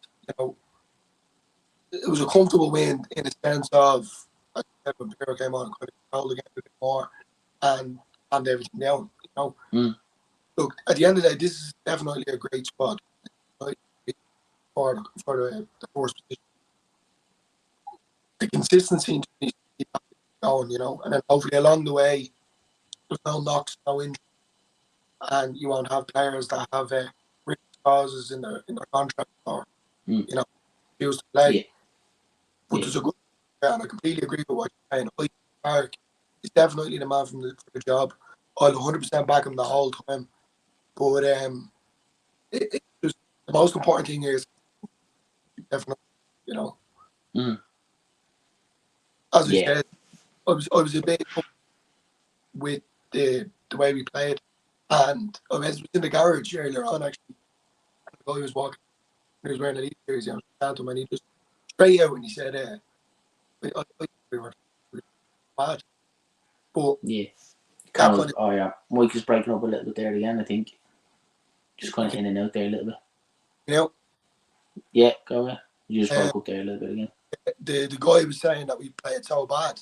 It was a comfortable win in the sense of, as I said, when Pirro came on, could have controlled the game a bit more and everything down. Look, at the end of the day, this is definitely a great spot for the first position. The consistency needs to keep going, and then hopefully along the way, there's no knocks, no injuries, and you won't have players that have risk clauses in their contract, or used to play. Yeah. But there's a good, and I completely agree with what you're saying. I think Farke is definitely the man for the job. I'll 100% back him the whole time. But just, the most important thing is definitely, you know, as I said, I was a bit up with the way we played, and I was in the garage earlier on actually. The guy was walking, he was wearing a Leeds jersey, and I was him, and he just straight out and he said, I we were bad, but Yeah. that kind of, Oh yeah, Mike is breaking up a little bit there again. I think just kind of in and out there a little bit. you know, Yeah, go ahead. You just broke up there a little bit again. the guy was saying that we played so bad.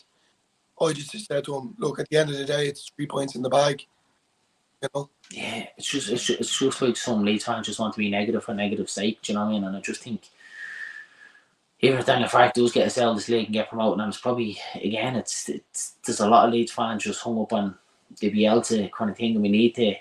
I just said to him, look, at the end of the day, it's 3 points in the bag. You know? Yeah, it's just like some Leeds fans just want to be negative for negative sake. Do you know what I mean? And I just think even if Daniel Farke does get us out of this league and get promoted, and it's probably again, it's there's a lot of Leeds fans just hung up on the Bielsa kind of thing, and you need to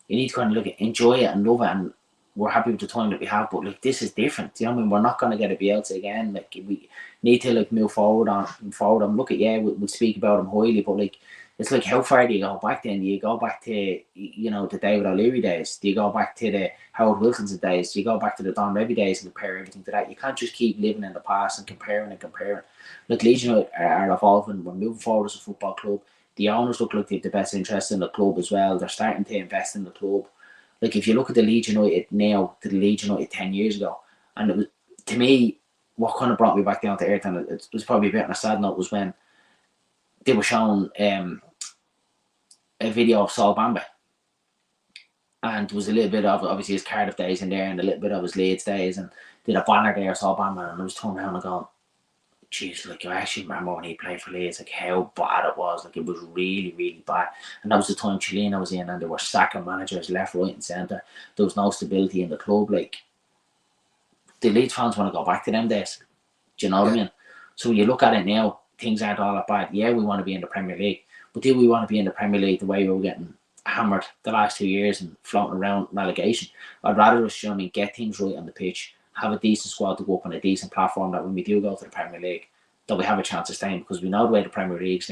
kind of look at enjoy it and love it, and we're happy with the time that we have. But like this is different. You know what I mean? We're not going to get a Bielsa again. Like we need to like move forward. Look at we'll speak about him highly, but like it's like how far do you go back then? Do you go back to the David O'Leary days? Do you go back to the Howard Wilson's days? Do you go back to the Don Revie days and compare everything to that? You can't just keep living in the past and comparing. Like Leeds United are evolving. We're moving forward as a football club. The owners look like they have the best interest in the club as well. They're starting to invest in the club. Like if you look at the Leeds United now to the Leeds United 10 years ago, and it was, to me, what kind of brought me back down to earth, and it was probably a bit on a sad note, was when they were showing a video of Saul Bamba, and there was a little bit of obviously his Cardiff days in there, and a little bit of his Leeds days, and did a banner there, Saul Bamba, and I was turning around and going, jeez, like I actually remember when he played for Leeds, like how bad it was. Like it was really, really bad. And that was the time Chilena was in, and they were sacking managers left, right, and centre. There was no stability in the club. Like the Leeds fans want to go back to them days. Do you know what I mean? So when you look at it now, things aren't all that bad. Yeah, we want to be in the Premier League, but do we want to be in the Premier League the way we were getting hammered the last 2 years and floating around relegation? I'd rather us, get things right on the pitch, have a decent squad to go up on a decent platform, that when we do go to the Premier League, that we have a chance of staying, because we know the way the Premier League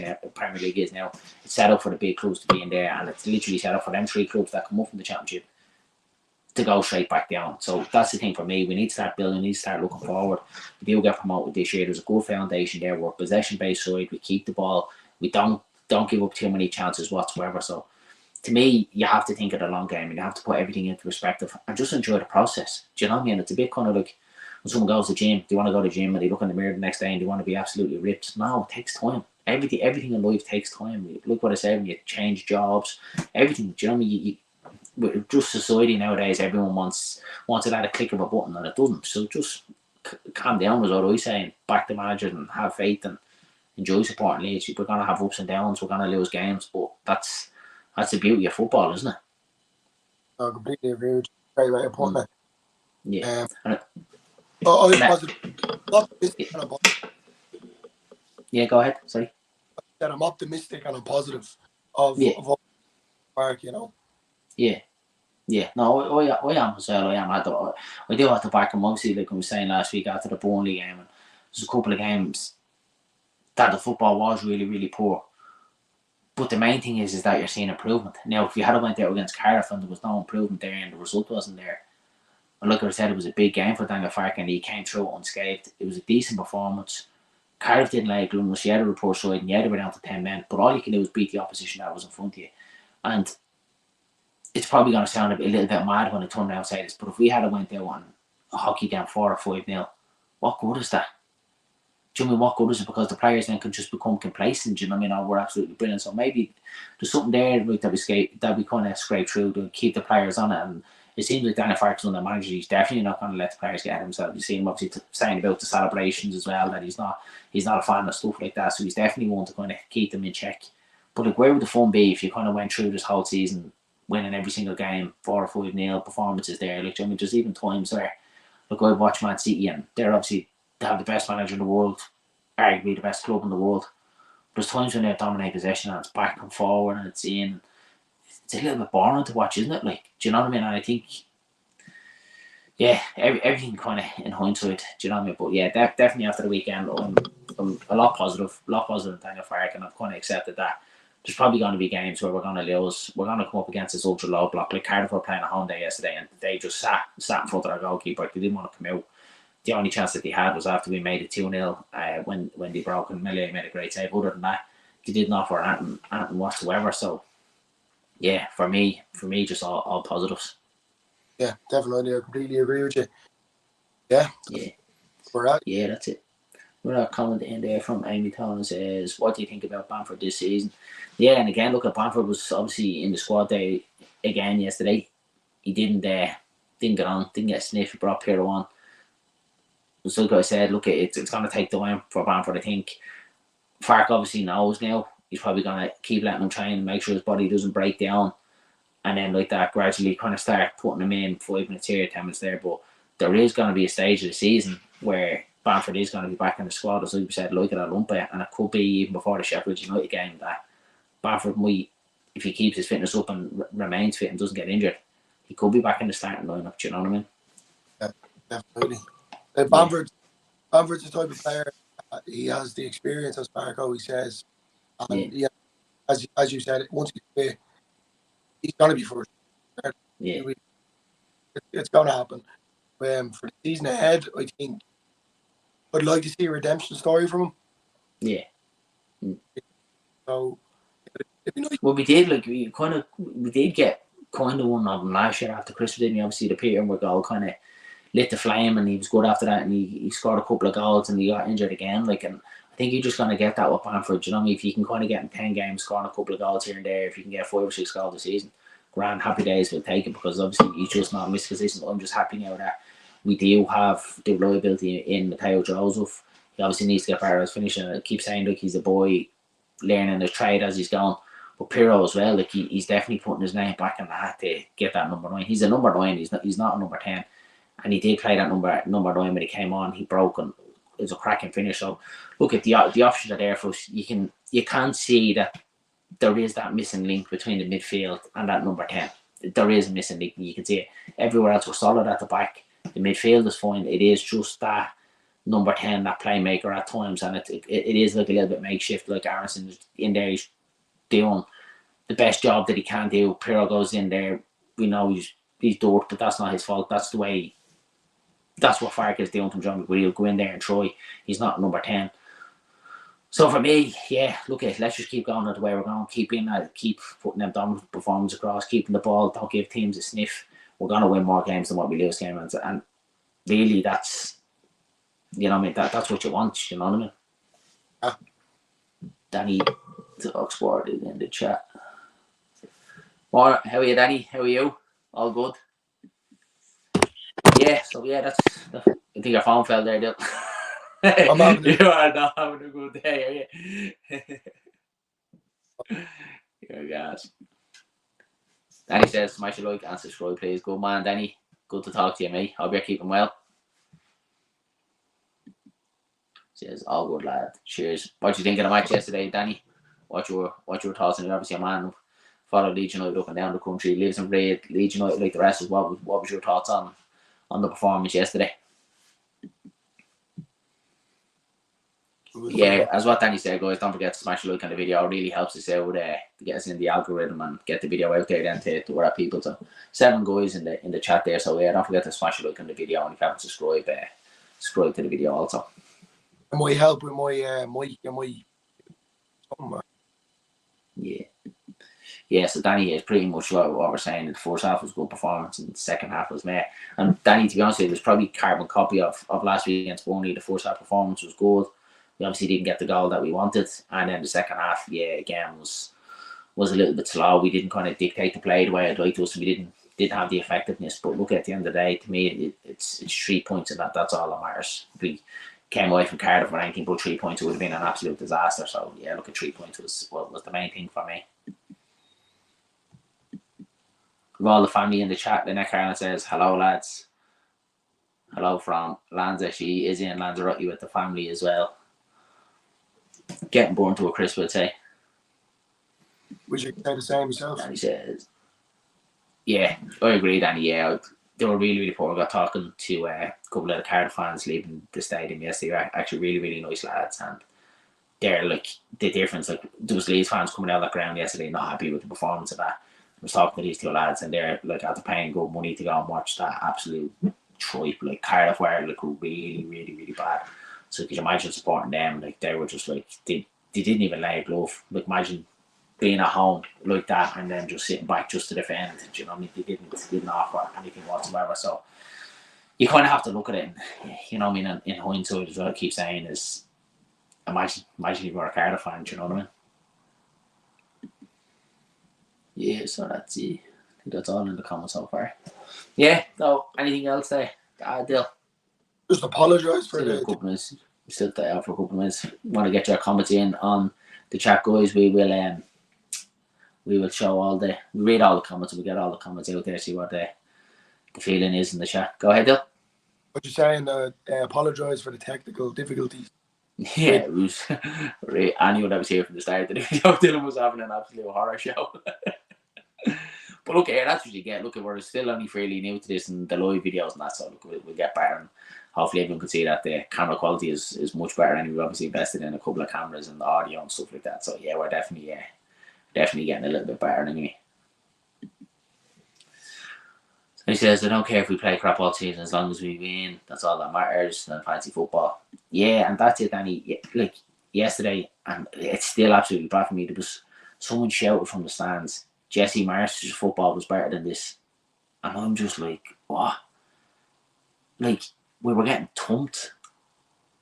is now. It's set up for the big clubs to be in there, and it's literally set up for them 3 clubs that come up from the Championship to go straight back down. So that's the thing for me. We need to start building, we need to start looking forward. We do get promoted this year. There's a good foundation there. We're a possession-based side. We keep the ball. We don't give up too many chances whatsoever. So to me, you have to think of the long game, and you have to put everything into perspective and just enjoy the process. Do you know what I mean? It's a bit kind of like when someone goes to the gym, do you want to go to the gym and they look in the mirror the next day and they want to be absolutely ripped? No, it takes time. Everything in life takes time. Look what I said, when you change jobs, everything. Do you know what I mean? Just society nowadays, everyone wants it at a click of a button, and it doesn't. So just calm down, is what I say, and back the manager and have faith and enjoy supporting Leeds. We're going to have ups and downs, we're going to lose games, but that's the beauty of football, isn't it? I completely agree with you. Very, very important. Yeah. Yeah, go ahead. Sorry. That I'm optimistic and I'm positive of Farke, Yeah. No, I am as well. I am. I do have to back him. Obviously, like I was saying last week after the Burnley game, and there's a couple of games that the football was really, really poor. But the main thing is that you're seeing improvement. Now, if you had went out against Cardiff and there was no improvement there and the result wasn't there, and like I said, it was a big game for Daniel Farke and he came through unscathed. It was a decent performance. Cardiff didn't like London. She had a report side, and they were down to 10 men. But all you can do is beat the opposition that was in front of you. And it's probably going to sound a little bit mad when I turn around and say this, but if we had went out on a hockey game 4 or 5-0, what good is that? Do you know what I mean? What good is it? Because the players then can just become complacent. Do you know what I mean? Oh, we're absolutely brilliant. So maybe there's something there like that we kind of scrape through to keep the players on it. And it seems like Daniel Farke's on the manager. He's definitely not going to let the players get himself. You see him obviously saying about the celebrations as well, that he's not a fan of stuff like that. So he's definitely one to kind of keep them in check. But like, where would the fun be if you kind of went through this whole season winning every single game, 4 or 5-0 performances there? Like, I mean, there's even times where, like, I watch Man City and they're obviously, they have the best manager in the world, arguably the best club in the world. There's times when they dominate possession and it's back and forward and it's a little bit boring to watch, isn't it? Like, do you know what I mean? And I think yeah, everything kind of in hindsight, do you know what I mean? But yeah, definitely after the weekend, I'm a lot positive Daniel Farke, and I've kind of accepted that. There's probably going to be games where we're going to lose. We're going to come up against this ultra low block. Like Cardiff were playing a home day yesterday, and they just sat in front of our goalkeeper. They didn't want to come out. The only chance that they had was after we made it 2-0 when they broke, and Melee made a great save. Other than that, they didn't offer anything whatsoever. So yeah, for me, just all positives. Yeah, definitely. I completely agree with you. Yeah. We're at. Yeah, that's it. We're comment in there from Amy Town says, "What do you think about Bamford this season?" Yeah, and again, look at Bamford was obviously in the squad day again yesterday. He didn't get on, didn't get a sniff. He brought Piero on. So like I said, look, it's going to take time for Bamford. I think Fark obviously knows now. He's probably going to keep letting him train and make sure his body doesn't break down, and then like that gradually kind of start putting him in 5 minutes here, 10 minutes there. But there is going to be a stage of the season where Bamford is going to be back in the squad, as we said, like at Unpack, and it could be even before the Sheffield United game that Bamford might, if he keeps his fitness up and remains fit and doesn't get injured, he could be back in the starting lineup. Do you know what I mean? Yeah, definitely. Bamford's the type of player. He has the experience, as Farke he says, and yeah, as you said, once he's fit, he's going to be first. Yeah, it's going to happen. For the season ahead, I think I'd like to see a redemption story from him. Yeah. So, well, we did get kind of one of them last year after Christmas, didn't we? Obviously, the Peter goal kind of lit the flame, and he was good after that, and he scored a couple of goals, and he got injured again. Like, and I think you're just going to get that with Bamford. You know what I mean? If you can kind of get in 10 games, scoring a couple of goals here and there, if you can get 5 or 6 goals a season, grand, happy days, we'll take it, because obviously he's just not misconsistent. I'm just happy now that we do have the reliability in Matteo Joseph. He obviously needs to get better at finishing. I keep saying, like, he's a boy learning the trade as he's going. But Pirro as well, like he's definitely putting his name back in the hat to get that number 9. He's a number 9. He's not a number 10, and he did play that number 9 when he came on. He broke, and it was a cracking finish. So look at the options are there for us. You can see that there is that missing link between the midfield and that number 10. There is a missing link. You can see it everywhere else. We're solid at the back. The midfield is fine. It is just that number 10, that playmaker at times, and it is like a little bit makeshift. Like Aronson in there, he's doing the best job that he can do. Pirro goes in there. We know he's dirt, but that's not his fault. That's the way. That's what Farke is doing from John McGree. He'll go in there and try. He's not number 10. So for me, yeah, look at, let's just keep going at the way we're going. Keep putting them dominant performance across, keeping the ball. Don't give teams a sniff. We're going to win more games than what we lose games, and really, that's, you know what I mean. That's what you want. You know what I mean. Yeah. Danny to Oxford in the chat. How are you, Danny? How are you? All good? Yeah, so yeah, that's I think your phone fell there, Dale. You are not having a good day, are you? You're gas. Danny says, smash a like and subscribe, please. Good man, Danny. Good to talk to you, mate. Hope you're keeping well. Says, all good, lad. Cheers. What do you think of the match yesterday, Danny? What your thoughts on it? Obviously, a man who followed Leeds United up and down the country, lives and breathes Leeds United like the rest. What was your thoughts on the performance yesterday? Yeah, as what Danny said, guys, don't forget to smash a like on the video. It really helps us out to get us in the algorithm and get the video out there then to other people. So 7 guys in the chat there. So yeah, don't forget to smash a like on the video, and if you haven't subscribed, subscribe to the video also. And my help with my Yeah, so Danny is pretty much what we're saying. The first half was good performance, and the second half was meh. And Danny, to be honest with you, it was probably carbon copy of last week against Burnley. The first half performance was good. We obviously didn't get the goal that we wanted, and then the second half, yeah, again was a little bit slow. We didn't kind of dictate the play the way I'd like to us. We didn't have the effectiveness. But look, at the end of the day, to me, it's 3 points, and that's all that matters. If we came away from Cardiff with anything but 3 points, it would have been an absolute disaster. So yeah, look, at 3 points was the main thing for me. With all the family in the chat, the next Carolyn says, hello lads. Hello from Lanza. She is in Lanzarote with the family as well. Getting born to a crisp, I'd say. Would you say the same yourself? Danny says, yeah, I agree, Danny. Yeah, they were really, really poor. I got talking to a couple of the Cardiff fans leaving the stadium yesterday. They're actually really, really nice lads, and they're like the difference. Like there was Leeds fans coming out of that ground yesterday, not happy with the performance of that. I was talking to these two lads, and they're like after paying good money to go and watch that absolute tripe. Like Cardiff were like really, really, really bad. So could you imagine supporting them? Like they were just like they didn't even lay a glove. Like imagine being at home like that and then just sitting back just to defend. Do you know what I mean? They didn't offer anything whatsoever. So you kind of have to look at it. And, you know what I mean? In hindsight, as well, I keep saying is imagine if you were a Cardiff fan. Do you know what I mean? Yeah. So that's it. I think that's all in the comments so far. Yeah. No. Anything else there? Dill. Just apologise for a couple minutes. We still there for a couple of minutes. Want to get your comments in on the chat, guys? We will show read all the comments. We'll get all the comments out there. See what the feeling is in the chat. Go ahead, Dill. What you're saying? Apologise for the technical difficulties. Yeah, it was anyone that was here from the start of the video. Dylan was having an absolute horror show. But look, that's what you get. Look, we're still only fairly new to this and the live videos and that, so look, we'll get better. And hopefully everyone can see that the camera quality is much better. And we've obviously invested in a couple of cameras and the audio and stuff like that. So yeah, we're definitely getting a little bit better anyway. So he says, I don't care if we play crap all season as long as we win. That's all that matters. And fancy football. Yeah, and that's it, Danny. Like yesterday, and it's still absolutely bad for me. There was someone shouted from the stands, Jesse Marsh's football was better than this. And I'm just like, what? Like, we were getting thumped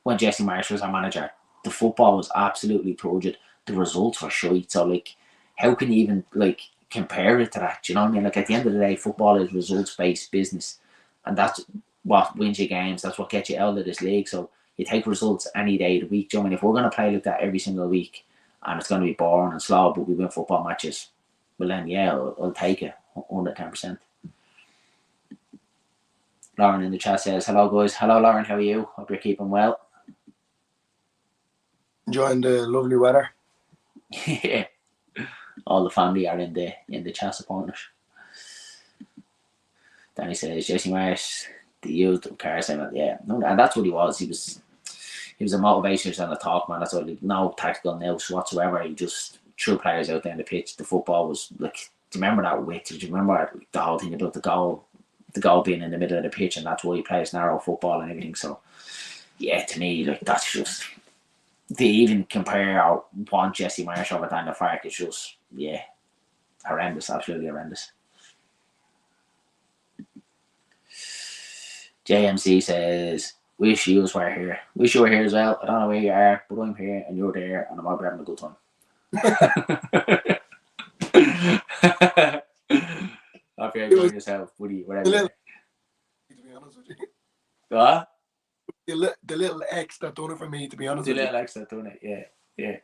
when Jesse Marsh was our manager. The football was absolutely turgid. The results were shite. So, like, how can you even, like, compare it to that? Do you know what I mean? Like, at the end of the day, football is results-based business. And that's what wins you games. That's what gets you out of this league. So, you take results any day of the week. Do you know what I mean? If we're going to play like that every single week, and it's going to be boring and slow, but we win football matches, well then, yeah, I'll take it 110%. Lauren in the chat says, hello guys. Hello Lauren, how are you? Hope you're keeping well. Enjoying the lovely weather. Yeah. All the family are in the chat supporting us. Danny says, Jesse Marsh, the youth of car segment. Yeah, no, and that's what he was. He was a motivationist and a talk man. That's all. No tactical nous whatsoever. He just threw players out there on the pitch. The football was like, do you remember that width? Do you remember the whole thing about the goal being in the middle of the pitch, and that's why he plays narrow football and everything? So yeah, to me, like, that's just, they even compare or want Jesse Marsh over Daniel Farkes. It's just, yeah, horrendous, absolutely horrendous. JMC says, wish you were here. Wish you were here as well. I don't know where you are, but I'm here and you're there, and I'm all having a good time. Hope you're enjoying yourself, buddy. Whatever. To be honest with you. What? The little X that done it for me, to be honest with you. The little X that done it, yeah.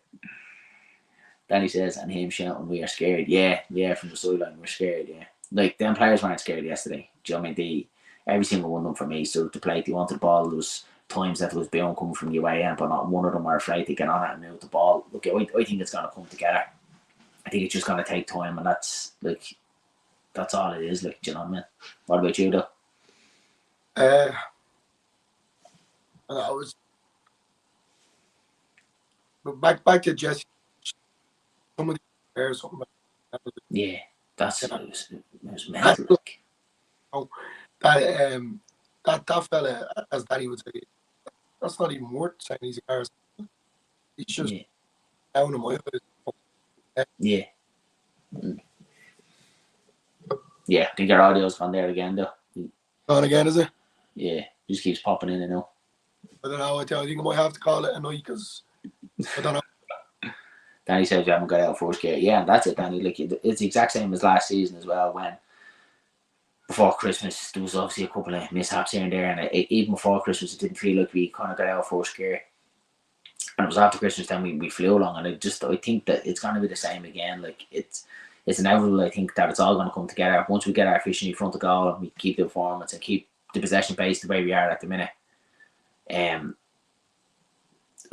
Danny says, and him shouting, we are scared. Yeah, from the sideline, we're scared, yeah. Like, them players weren't scared yesterday. Do you know what I mean? Every single one of them for me stood to play. They wanted the ball. There was times that there was Beyond coming from the away end, but not one of them were afraid to get on it and move the ball. Look, I think it's going to come together. I think it's just going to take time, and that's all it is. Like, do you know what I mean? What about you, though? I was, but back to Jesse. Somebody or something like that. Yeah, that's it was mental. Like. Oh, that fella, as Danny would say, that's not even worth saying he's a car. He's just down on my head. Yeah. Yeah, I think our audio's gone there again, though. Gone again, is it? Yeah, just keeps popping in and out. I don't know. I think I might have to call it a night because I don't know. Danny says you haven't got out first gear. Yeah, that's it, Danny. Like, it's the exact same as last season as well. When before Christmas there was obviously a couple of mishaps here and there, and even before Christmas it didn't feel like we kind of got out first gear. And it was after Christmas then we flew along, and I think that it's going to be the same again. Like, it's inevitable. I think that it's all going to come together once we get our efficiency front of goal and we keep the performance and keep the possession pace the way we are at the minute. I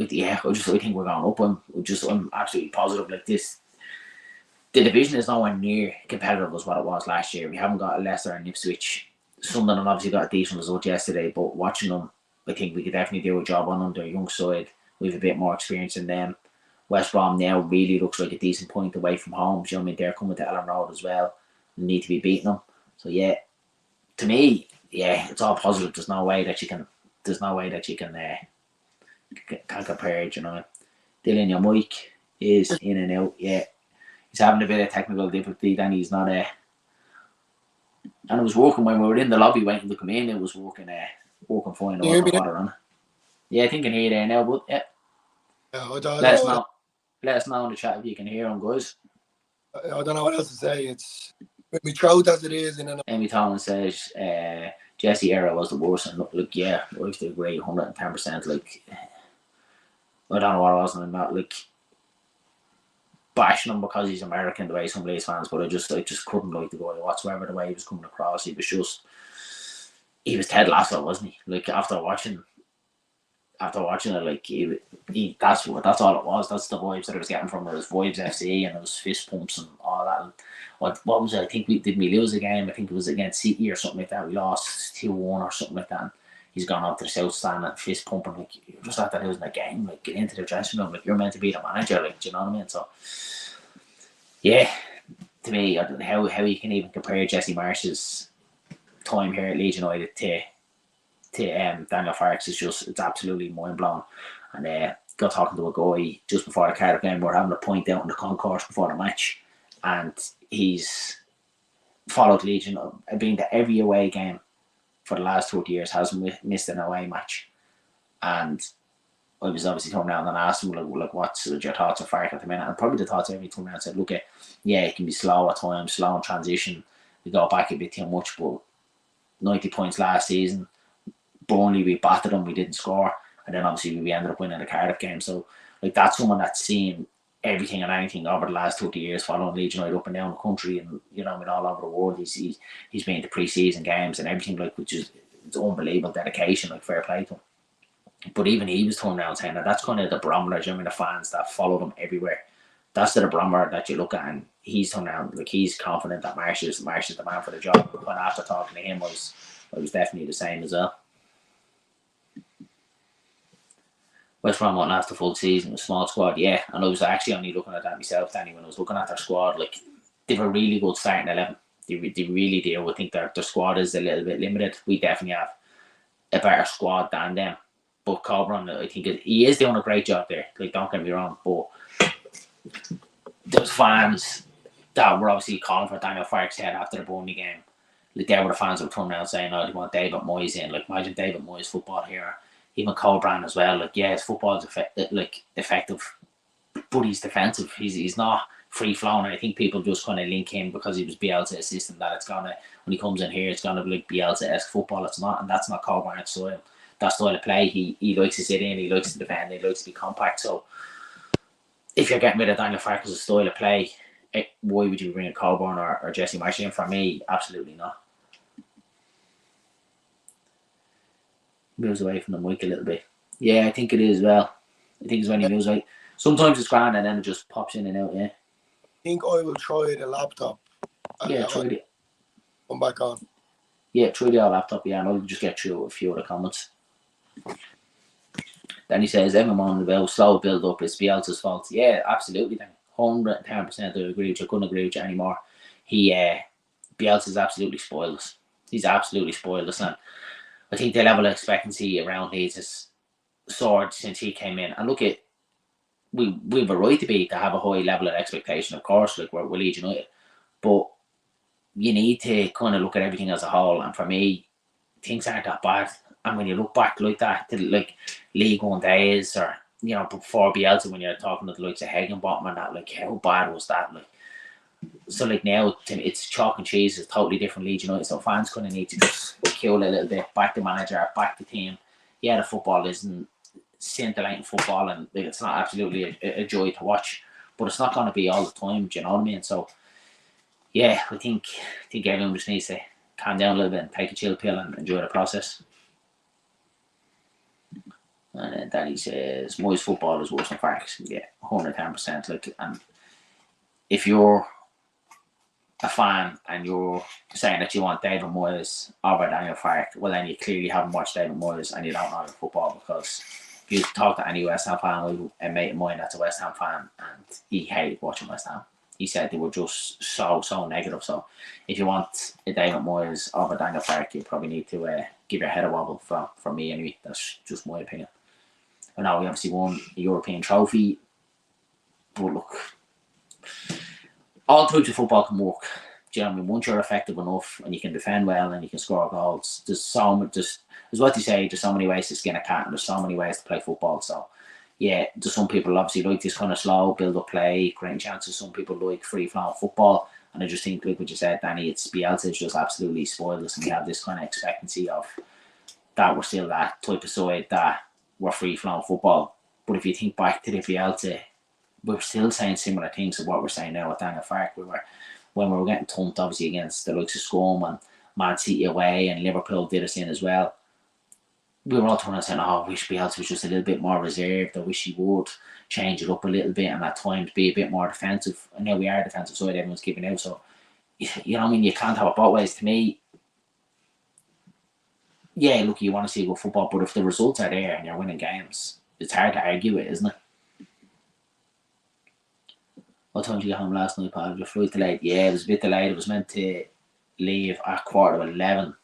think we're going up. I'm absolutely positive. Like, this, the division is nowhere near competitive as what it was last year. We haven't got Leicester and Ipswich Sunderland obviously got a decent result yesterday, but watching them, I think we could definitely do a job on them. They're a young side. We have a bit more experience than them. West Brom now really looks like a decent point away from home. Do you know what I mean? They're coming to Ellen Road as well. They need to be beating them. So yeah, to me, yeah, it's all positive. There's no way that you can. There's no way that you can can compare. Do you know? Dylan, your mic is in and out. Yeah, he's having a bit of technical difficulty. Then he's not and it was working when we were in the lobby waiting to come in. It was working fine. Can you hear me now? On. Yeah, I think I can hear you there now. But yeah, I let us know. Let us know in the chat if you can hear him, guys. don't know what else to say. It's with me throat as it is. Amy Tomlin says Jesse Era was the worst. And look, yeah, I have to agree 110%. Like, I don't know what I was on about. Like, bashing him because he's American the way some Leeds fans, but I just couldn't like the guy whatsoever. The way he was coming across, he was Ted Lasso, wasn't he? Like after watching it, like that's all it was. That's the vibes that I was getting from it. It was vibes FC and it was fist pumps and all that. And what was it? I think we lose a game. I think it was against City or something like that. We lost 2-1 or something like that. And he's gone out to the south stand and fist pumping like just like that. It was in a game. Like get into the dressing room. Like you're meant to be the manager. Like do you know what I mean? So yeah, to me, I don't know how you can even compare Jesse Marsh's time here at Leeds United to Daniel Farkes is it's absolutely mind blowing. And got talking to a guy just before the Cardiff game. We were having a point out in the concourse before the match, and he's followed Leeds United, been to every away game for the last 30 years, hasn't missed an away match. And I was obviously coming around and asked him like what's your thoughts of Farke at the minute, and probably the thoughts every time around said, look, yeah, it can be slow at times, slow in transition. We got back a bit too much, but 90 points last season. Burnley, we battered them, we didn't score, and then obviously we ended up winning the Cardiff game. So like that's someone that's seen everything and anything over the last 30 years, following Leeds United up and down the country, and you know, I mean, all over the world. He's been to pre-season games and everything, like, which is it's unbelievable dedication, like fair play to him. But even he was turning around saying that's kind of the barometer, you know, the fans that follow them everywhere. That's the barometer that you look at, and he's turning around like he's confident that Marsh is the man for the job. But after talking to him, I was definitely the same as well. West Brom won't last the full season with a small squad, yeah. And I was actually only looking at that myself, Danny, when I was looking at their squad. Like, they have a really good starting 11. They really do. I think their squad is a little bit limited. We definitely have a better squad than them. But Coburn, I think he is doing a great job there. Like, don't get me wrong. But those fans that were obviously calling for Daniel Farkes' head after the Burnley game, like, they were the fans that were turning around saying, oh, they want David Moyes in. Like, imagine David Moyes' football here. Even Coburn as well. Like, yeah, his football is effective, but he's defensive. He's not free flowing. I think people just kind of link him because he was Bielsa assistant that it's gonna, when he comes in here, it's gonna be like Bielsa-esque football. It's not, and that's not Coburn's style. That style of play, he likes to sit in, he likes to defend, he likes to be compact. So if you're getting rid of Daniel Farkes' style of play, why would you bring a Coburn or Jesse Marsh in? For me, absolutely not. Moves away from the mic a little bit. Yeah, I think it is well. I think it's when he moves away. Sometimes it's grand and then it just pops in and out, yeah. I think I will try the laptop. Yeah, try it. Come back on. Yeah, try the laptop, yeah, and I'll just get through a few of the comments. Then he says, everyone about slow build up, it's Bielsa's fault. Yeah, absolutely, then. 110% I agree with you. I couldn't agree with you anymore. Bielsa's absolutely spoiled us. He's absolutely spoiled us, and I think the level of expectancy around Leeds has soared since he came in. And look at, we have a right to have a high level of expectation, of course, like we're Leeds United. But you need to kind of look at everything as a whole. And for me, things aren't that bad. And when you look back like that to like League One days, or you know, before Bielsa, when you're talking to the likes of Higginbottom and that, like how bad was that? Like, so like now it's chalk and cheese. It's totally different Leeds United. So fans kind of need to just kill a little bit, back the manager, back the team. Yeah, the football isn't scintillating football, and it's not absolutely a joy to watch. But it's not going to be all the time. Do you know what I mean? So yeah, I think everyone just needs to calm down a little bit and take a chill pill and enjoy the process. And then Danny says, Moyes' football is worse than Farkes. Yeah, 110%. Like, and if you're a fan and you're saying that you want David Moyes over Daniel Farke, well then you clearly haven't watched David Moyes and you don't know your football, because if you talk to any West Ham fan, a mate of mine that's a West Ham fan, and he hated watching West Ham. He said they were just so negative. So if you want a David Moyes over Daniel Farke, you probably need to give your head a wobble for me anyway. That's just my opinion. I know we obviously won a European trophy, but look, all types of football can work. Do you know what I mean? Once you're effective enough and you can defend well and you can score goals, there's so much. There's what you say. There's so many ways to skin a cat, and there's so many ways to play football. So yeah, there's some people obviously like this kind of slow build up play, creating chances. Some people like free flowing football, and I just think, like what you said, Danny, it's Bielsa's just absolutely spoiled us, and we have this kind of expectancy of that we're still that type of side that we're free flowing football. But if you think back to the Bielsa, we're still saying similar things to what we're saying now with Daniel Farke. When we were getting thumped obviously against the likes of Scum and Man City away, and Liverpool did us in as well. We were all turning and saying, I wish Bielsa was just a little bit more reserved. I wish he would change it up a little bit and at times be a bit more defensive. I know we are a defensive side, everyone's giving out. So, you know what I mean? You can't have it both ways. To me, yeah, look, you want to see good football, but if the results are there and you're winning games, it's hard to argue it, isn't it? What time did you get home last night, Paul? Your flight delayed? Yeah, it was a bit delayed. It was meant to leave at 11:15.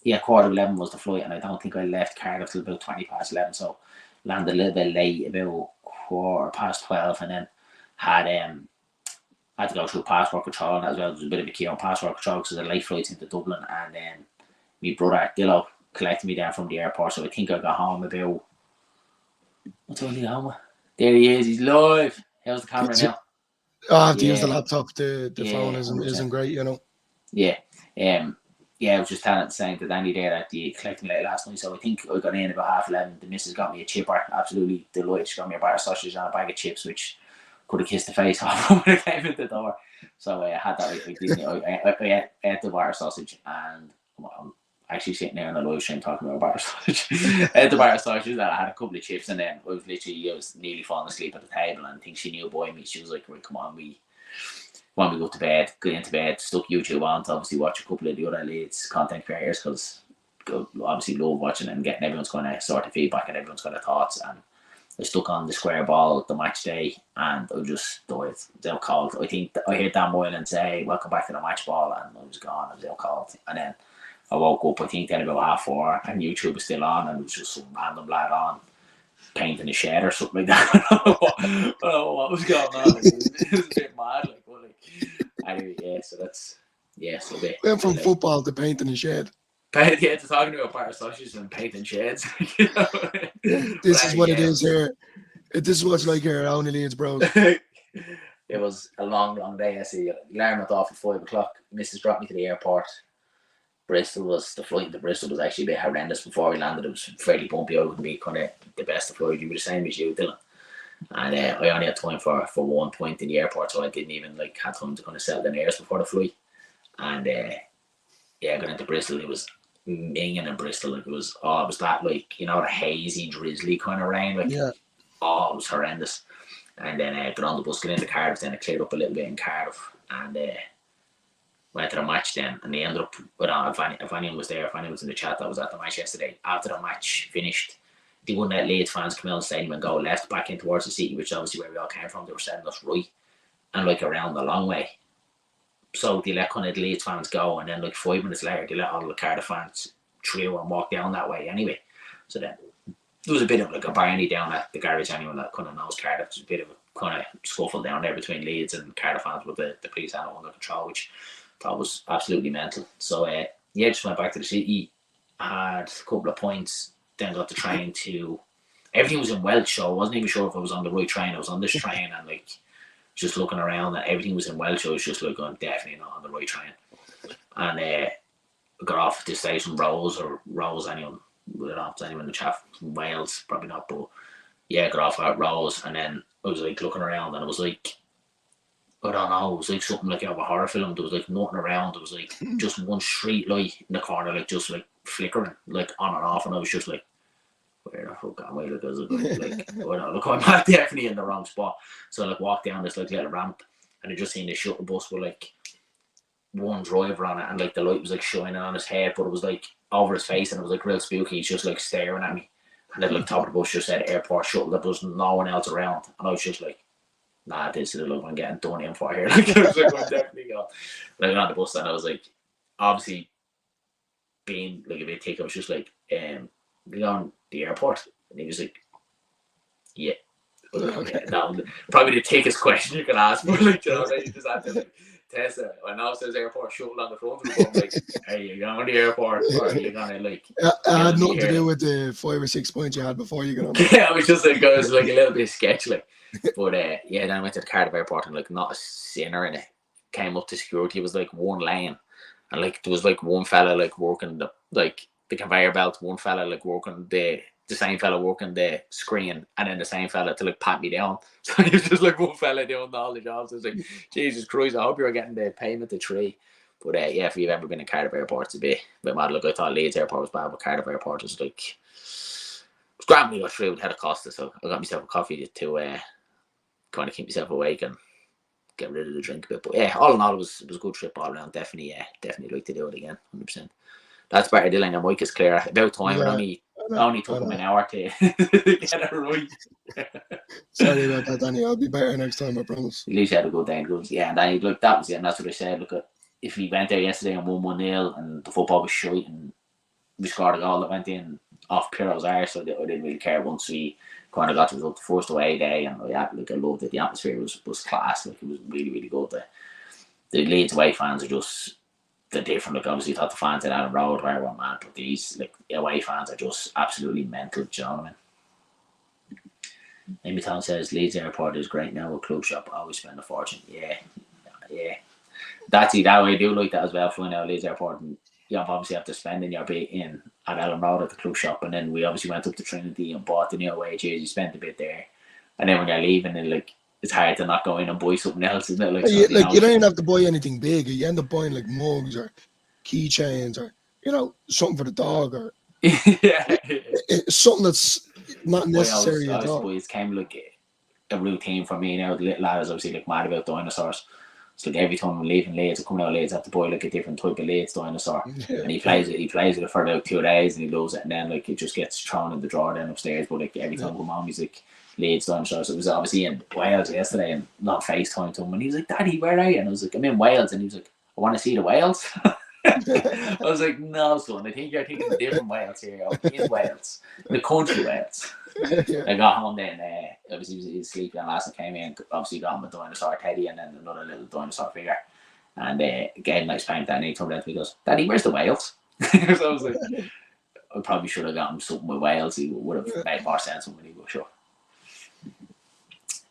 Yeah, 11:15 was the flight, and I don't think I left Cardiff till about 11:20. So landed a little bit late, about 12:15, and then had to go through passport control, and as well, there was a bit of a queue on passport control because of the late flights into Dublin, and then my brother Dillo collected me down from the airport. So I think I got home about, what time did I get home? There he is. He's live. How's the camera now? I have to use the laptop. The phone isn't great, you know. Yeah. I was just saying to Danny there that you collected me late last night, so I think I got in about 11:30. The missus got me a chipper, absolutely delighted. She got me a bar of sausage and a bag of chips, which could have kissed the face off when I came in the door. So I had that. I ate the bar of sausage, and I'm actually sitting there on the live stream talking about a bar of sausage. I ate the bar of sausage, and I had a couple of chips, and then I was nearly falling asleep at the table, and I think she knew by me. She was like, right, come on, when we go to bed, get into bed, stuck YouTube on to obviously watch a couple of the other Leeds content creators, because obviously love watching and getting everyone's kind of sort of feedback and everyone's kind of thoughts. And I stuck on the square ball the match day, and I just died. They were cold. I think I heard Dan Moylan say, welcome back to the match ball, and I was gone. I was out cold. And then I woke up, I think, then about 4:30, and YouTube was still on, and it was just some random lad on painting a shed or something like that. I don't know what was going on. It was a bit mad, anyway, yeah, so that's, so went from football to painting a shed. To talking about bar of sausages and painting sheds. You know? This is what it is here. This is what it's like here at Only Leeds Bros. It was a long day. I see alarm went off at 5:00. Mrs. brought me to the airport. The flight into Bristol was actually a bit horrendous before we landed. It was fairly bumpy. I wouldn't be kind of the best of flight. You were the same as you, Dylan. And I only had time for 1 point in the airport, so I didn't even had time to kind of settle the nerves before the flight. And going into Bristol, it was minging in Bristol. It was that the hazy, drizzly kind of rain. It was horrendous. And then got on the bus, got into Cardiff, then it cleared up a little bit in Cardiff, and went to the match then, and they ended up, if anyone was there, if anyone was in the chat that was at the match yesterday, after the match finished, they wouldn't let Leeds fans come out of the stadium and go left back in towards the city, which is obviously where we all came from. They were sending us right and around the long way. So they let kind of the Leeds fans go, and then 5 minutes later they let all the Cardiff fans through and walk down that way anyway. So then there was a bit of a barney down at the garage. Anyone that kind of knows Cardiff, there's a bit of a kind of scuffle down there between Leeds and Cardiff fans, with the police had it under control, which I thought was absolutely mental. So just went back to the city, had a couple of points, then got the train to, everything was in Welsh, so I wasn't even sure if I was on the right train. I was on this train and just looking around, and everything was in Welsh. I was just I'm definitely not on the right train. And got off at the station, Rose, anyone, we don't have anyone in the chat from Wales, probably not, but got off at Rose, and then I was looking around, and it was I don't know, it was something out of a horror film. There was nothing around. There was just one street light in the corner, just flickering, on and off, and I was just where the fuck am I? I'm definitely in the wrong spot. So walked down this little ramp, and I just seen the shuttle bus with one driver on it, and like the light was like shining on his head, but it was like over his face, and it was like real spooky. He's just like staring at me, and then like top of the bus just said airport shuttle. There was no one else around, and I was just like, nah, this is the look I'm getting done in for here. Like, I was like, I'm definitely going. Like on the bus, and I was like, obviously being like a bit thick, I was just like, we on the airport, and he was like, yeah. Okay. No, probably the thickest question you can ask, but like, you know, you just have to like, test it. I know it says airport shuttle on the front of it, but like, are you going to the airport, or are you gonna like? It had nothing to do with the 5 or 6 points you had before you got on. Yeah, I was just like, I was like a little bit sketchy, like. But yeah, then I went to the Cardiff airport, and like not a sinner in it. Came up to security, it was like one lane, and like there was like one fella like working the conveyor belt, one fella like working the same fella working the screen, and then the same fella to like pat me down. So it was just like one fella doing all the jobs. I was like, Jesus Christ, I hope you're getting the payment to 3. But yeah, if you've ever been in Cardiff airport, it's a bit mad. Like I thought Leeds airport was bad, but Cardiff airport was like, it's grand we got through. It had a cost, so I got myself a coffee to kind of keep myself awake and get rid of the drink a bit. But yeah, all in all, it was a good trip all around. Definitely like to do it again, 100%. That's better, Dylan. Your mic is clear. About time. Yeah, It only took him an hour to get it right. Sorry about that, Danny. I'll be better next time, I promise. At least you had a good day. Yeah, and then like that was it. And that's what I said. Look, if we went there yesterday and won 1-0 and the football was shite and we scored a goal that went in off Piro's arse, so I didn't really care once we kind of got to the first away day. And I loved it. The atmosphere was class. Like, it was really, really good. The Leeds away fans are just, they're different. Like, obviously, you thought the fans at Allen Road were mad, but these like away fans are just absolutely mental. Do you know what I mean? Amy Town says Leeds Airport is great now. A club shop always spend a fortune. Yeah. That's it. That way I do like that as well. Flying out Leeds Airport, and you obviously have to spend in your bit in at Allen Road at the club shop, and then we obviously went up to Trinity and bought the new away jersey. Spent a bit there, and then when you're leaving, and like it's hard to not go in and buy something else, isn't it? Like you don't even have to buy anything big. You end up buying like mugs or keychains or something for the dog or something that's not necessary at all. It's kind of like a routine for me now. The little lad is obviously like mad about dinosaurs. It's like every time I'm leaving Leeds, I'm coming out of Leeds, I have to buy like a different type of Leeds dinosaur. Yeah. And he plays it for about 2 days and he loves it, and then like it just gets thrown in the drawer then upstairs. But like every time I come home, he's like Leeds dinosaurs. It was obviously in Wales yesterday and not FaceTime to him, and he was like, Daddy, where are you? And I was like, I'm in Wales, and he was like, I want to see the Wales. I was like, no, son, I think you're thinking of different Wales here. I'm in Wales, the country Wales. I got home then, obviously he was sleeping, and last night came in, obviously got him a dinosaur teddy and then another little dinosaur figure, and gave him nice paint, and he turned around to me and goes, Daddy, where's the Wales? So I was like, I probably should have got him something with Wales. He would have made more sense when he was sure.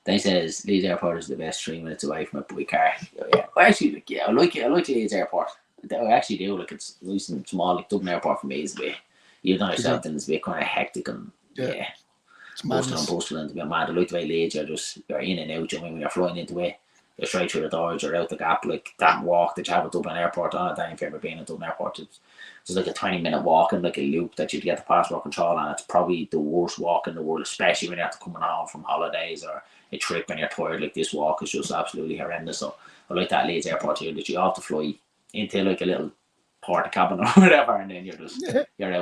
Then he says Leeds Airport is the best 3 minutes away from a boy car. Yeah, well, actually, I like Leeds Airport. I actually do. Like, it's nice and small. Like Dublin Airport for me is a bit, you know yourself, then it's a bit kind of hectic and it's bustling and to be mad. I like the way Leeds you're in and out. You know, when you're flying into it, you're straight through the doors, you're out the gap. Like that walk that you have at Dublin Airport. I don't know if you've ever been at Dublin Airport. It's like a 20-minute walk and like a loop that you get the passport control, and it's probably the worst walk in the world, especially when you have to come home from holidays or a trip and you're tired. Like this walk is just absolutely horrendous. So I like that Leeds Airport here that you have to fly into like a little porta cabin or whatever, and then you're outside. You're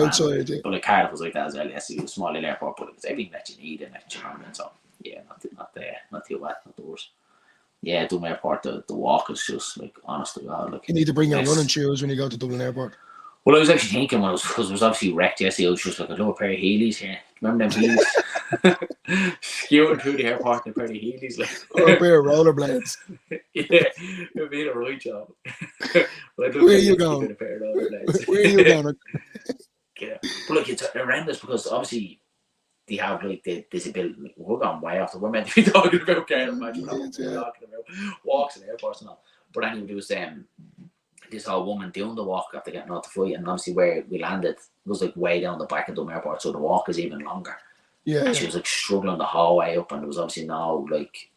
outside, yeah. But like Cardiff was like that as well. Yes, it was a small little airport, but it was everything that you need in it. You know what I mean? So yeah, not too bad, not the worst. Yeah, Dublin Airport, the walk is just like, honest to God, like, you need to bring your running shoes when you go to Dublin Airport. Well, I was actually thinking because it was obviously wrecked yesterday. I was just like, a little pair of Heelys here. Remember them Heelys? Skewing through the airport in a pair of Heelys, like, or a pair of rollerblades. Yeah, it made a right job. Where are you going? Where are you going? Yeah, but like it's horrendous because obviously they have like the disability. We're going way off. We're meant to be talking about Cardiff. Imagine we're talking about walks in airports and all. But anyway, there was this old woman doing the walk after getting off the flight, and obviously where we landed was like way down the back of Dublin Airport, so the walk is even longer. Yeah. And she was like struggling the whole way up, and there was obviously no like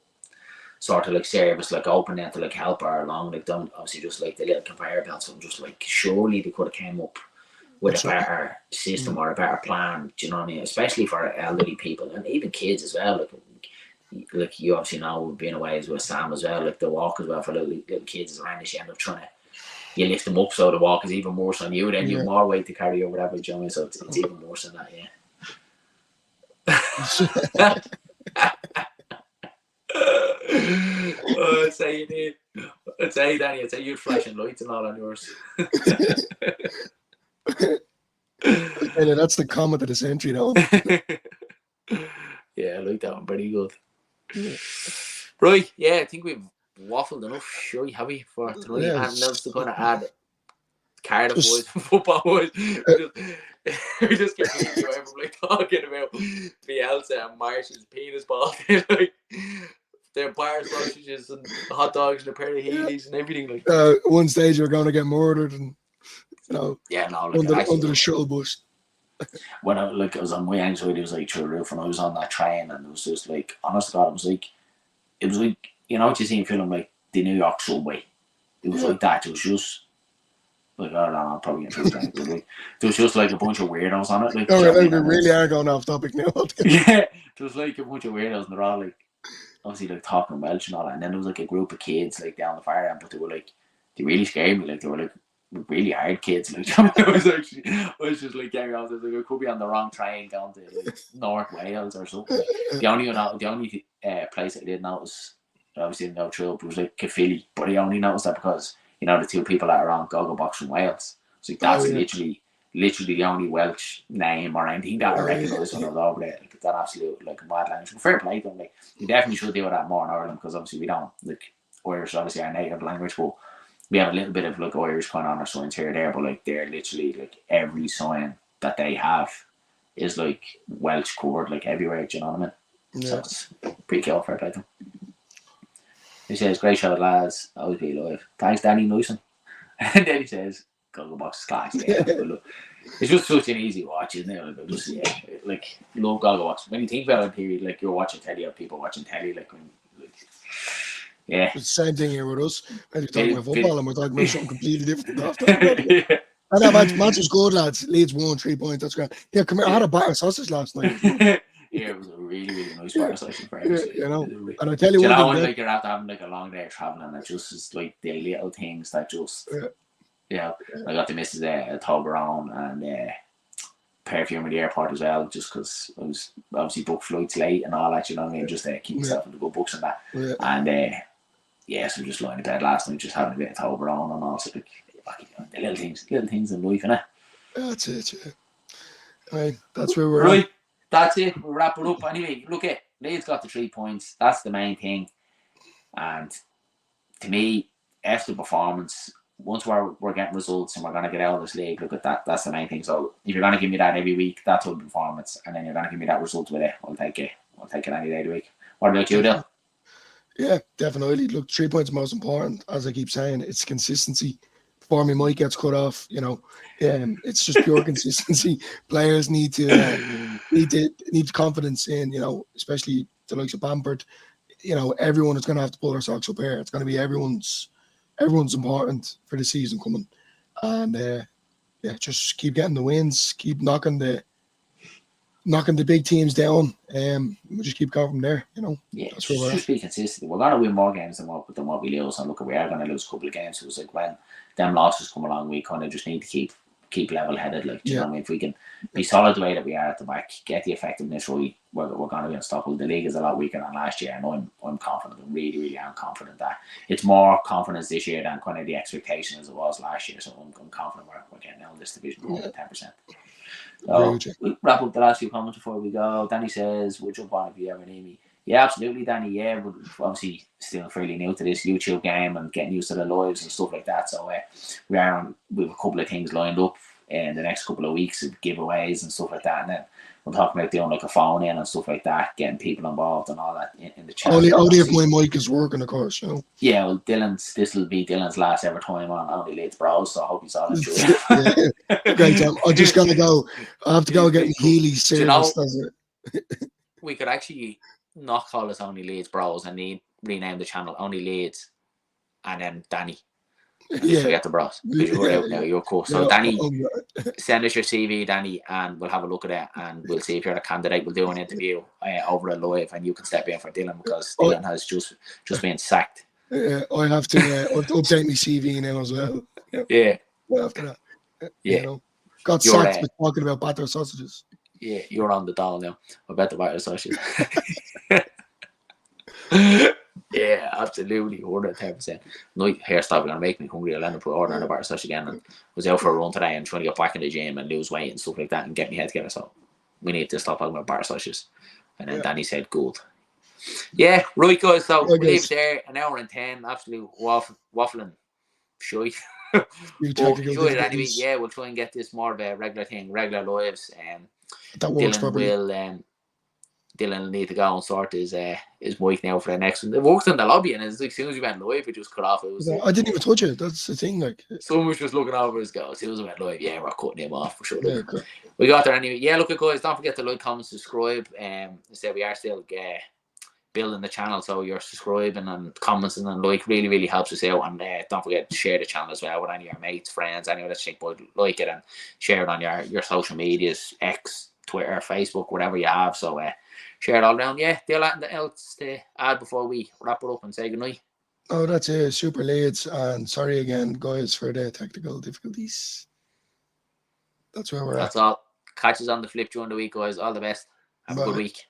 sort of like service like open there to like help her along. Like don't obviously just like the little conveyor belts, and just like surely they could have came up with a better system or a better plan. Do you know what I mean? Especially for elderly people and even kids as well. Like like you obviously know, being away as well, Sam as well, like the walk as well for little kids around this, you end up trying to, you lift them up so the walk is even worse on you, then you have more weight to carry or whatever, do you know what I mean? So it's even worse than that, Oh, I'd say you did. I'd say, Danny, I'd say you'd flashing lights and all on yours. That's the comment of the century, though. Yeah, I like that one. Pretty good. Yeah. Right, yeah, I think we've waffled enough, sure, have we, for tonight? Yeah, And else to kind of add Cardiff boys, football boys. We just completely away from like talking about Bielsa and Marsh's penis ball. Like their bar sausages and hot dogs and a pair of Heelys and everything like that. One stage you're going to get murdered and yeah, no, like, under the shuttle bus. When I was on my anxiety, it was like through the roof, and I was on that train, and it was just like, honest to God, it was like you know what you see in film, like the New York subway. It was like that. It was just like, I don't know, I'm probably getting too but like, there was just like a bunch of weirdos on it. Like, we really are going off topic now. Yeah, there was like a bunch of weirdos, and they're all like, obviously like talking Welsh and all that. And then there was like a group of kids like down the far end, but they were like, they really scared me. Like they were like really hard kids. Like I was just like getting off. Like, I could be on the wrong train going to like, North Wales or something. The only place I did notice, obviously didn't go through, it was like Caerphilly, but I only noticed that because you know the two people that are on Gogglebox from Wales. So like, that's literally the only Welsh name or anything that I recognised when I was over there. Like that absolute like mad language. But fair play to them. Like we definitely should do that more in Ireland because obviously we don't like Irish. Obviously our native language, but we have a little bit of like Irish kind of on our signs here and there. But like they're literally like every sign that they have is like Welsh covered like everywhere. Do you know what I mean? Yeah. So it's pretty cool. Fair play to them. He says, "Great show, lads. Always be alive. Thanks, Danny Newsom." And then he says, "Gogglebox is class." Yeah, look, it's just such an easy watch, isn't it? Like, just like love Gogglebox. When you think about it, here, like you're watching telly or people watching telly, like when, yeah. It's the same thing here with us. We're talking about football and we're talking about something completely different. Yeah. And that match was good, lads. Leeds won 3 points. That's great. Yeah, come here. I had a batter sausage last night. Yeah, it was a really, really nice batter sausage for us. You know, and I tell you what, when like you're after having like a long day of traveling, and it just is like the little things that just, I got the missus a Toblerone and perfume at the airport as well, just because I was obviously booked flights late and all that. You know what I mean? Just keep myself in the good books and that. And so just lying in bed last night, just having a bit of Toblerone and all. So like, the little things in life, innit? That's it. Yeah. Right, that's where we're right. That's it. We'll wrap it up. Anyway, look at Leeds got the 3 points. That's the main thing. And to me, after the performance, once we're getting results and we're going to get out of this league, look at that. That's the main thing. So if you're going to give me that every week, that's a performance, and then you're going to give me that result with it, I'll take it. I'll take it any day of the week. What about you, Dale? Yeah, definitely. Look, 3 points is most important. As I keep saying, it's consistency. Before my mic gets cut off, it's just pure consistency. Players need confidence in, especially the likes of Bamford. Everyone is going to have to pull their socks up here. It's going to be everyone's important for the season coming, and just keep getting the wins, keep knocking the big teams down, we'll just keep going from there. That's where just be consistent. We're going to win more games than what we lose, and look, we are going to lose a couple of games. So it's like when them losses come along, we kind of just need to keep level headed. Like, you know what I mean? If we can be solid the way that we are at the back, get the effectiveness right, we're going to be unstoppable. The league is a lot weaker than last year, and I'm confident. I really, really am confident that it's more confidence this year than kind of the expectation as it was last year. So I'm confident we're getting out of this division 10%. So we'll wrap up the last few comments before we go. Danny says, "We'll jump on if you ever need me." Yeah, absolutely, Danny. Yeah, we're obviously still fairly new to this YouTube game and getting used to the lives and stuff like that. So we have a couple of things lined up in the next couple of weeks of giveaways and stuff like that. And then we're talking about doing like a phone in and stuff like that, getting people involved and all that in the chat. Only if my mic is working, of course. Yeah, well, this will be Dylan's last ever time on Only Leeds Bros, so I hope he's all enjoying it. Great time. I'm just gonna go. I have to go get Healy service. We could actually not call us Only Leeds Bros and rename the channel Only Leeds and then Danny. Just forget the bros because you're out now. You're cool. So Danny, okay. send us your CV, Danny, and we'll have a look at it, and we'll see if you're a candidate. We'll do an interview over a live, and you can step in for Dylan because Dylan has just been sacked. I have to update my CV now as well. Yeah. After that, Yeah. you know, got sacked for talking about batter sausages. Yeah, you're on the doll now. I bet the batter sausages. Yeah, absolutely, 110%. No hairstyle gonna make me hungry. I'll end up ordering a batter sausage again. And was out for a run today and trying to get back in the gym and lose weight and stuff like that and get my head together. So we need to stop talking about batter sausages. And then Danny said, "Good." Yeah, right, guys. So we'll leave it there. An hour and 10. Absolute waffling. Shite. Enjoyed it anyway. Yeah, we'll try and get this more of a regular thing, regular lives. That works probably. Dylan will need to go and sort his mic now for the next one. It worked in the lobby, and as soon as we went live, it just cut off. It was. I didn't even touch it. That's the thing. Like someone was just looking over his go. As soon as we went live, yeah, we're cutting him off for sure. Yeah, cool. We got there anyway. Yeah, look at guys. Don't forget to like, comment, subscribe. Instead, we are still building the channel, so you're subscribing and commenting and like really helps us out. And don't forget to share the channel as well with any of your mates, friends, anyone that think would like it, and share it on your social medias, X, Twitter, Facebook, whatever you have. So share it all around. Yeah, do you have anything else to add before we wrap it up and say goodnight? Oh, that's it. Super Leeds, and sorry again, guys, for the technical difficulties. That's where we're at. That's all. Catch us on the flip during the week, guys. All the best. Have a good week.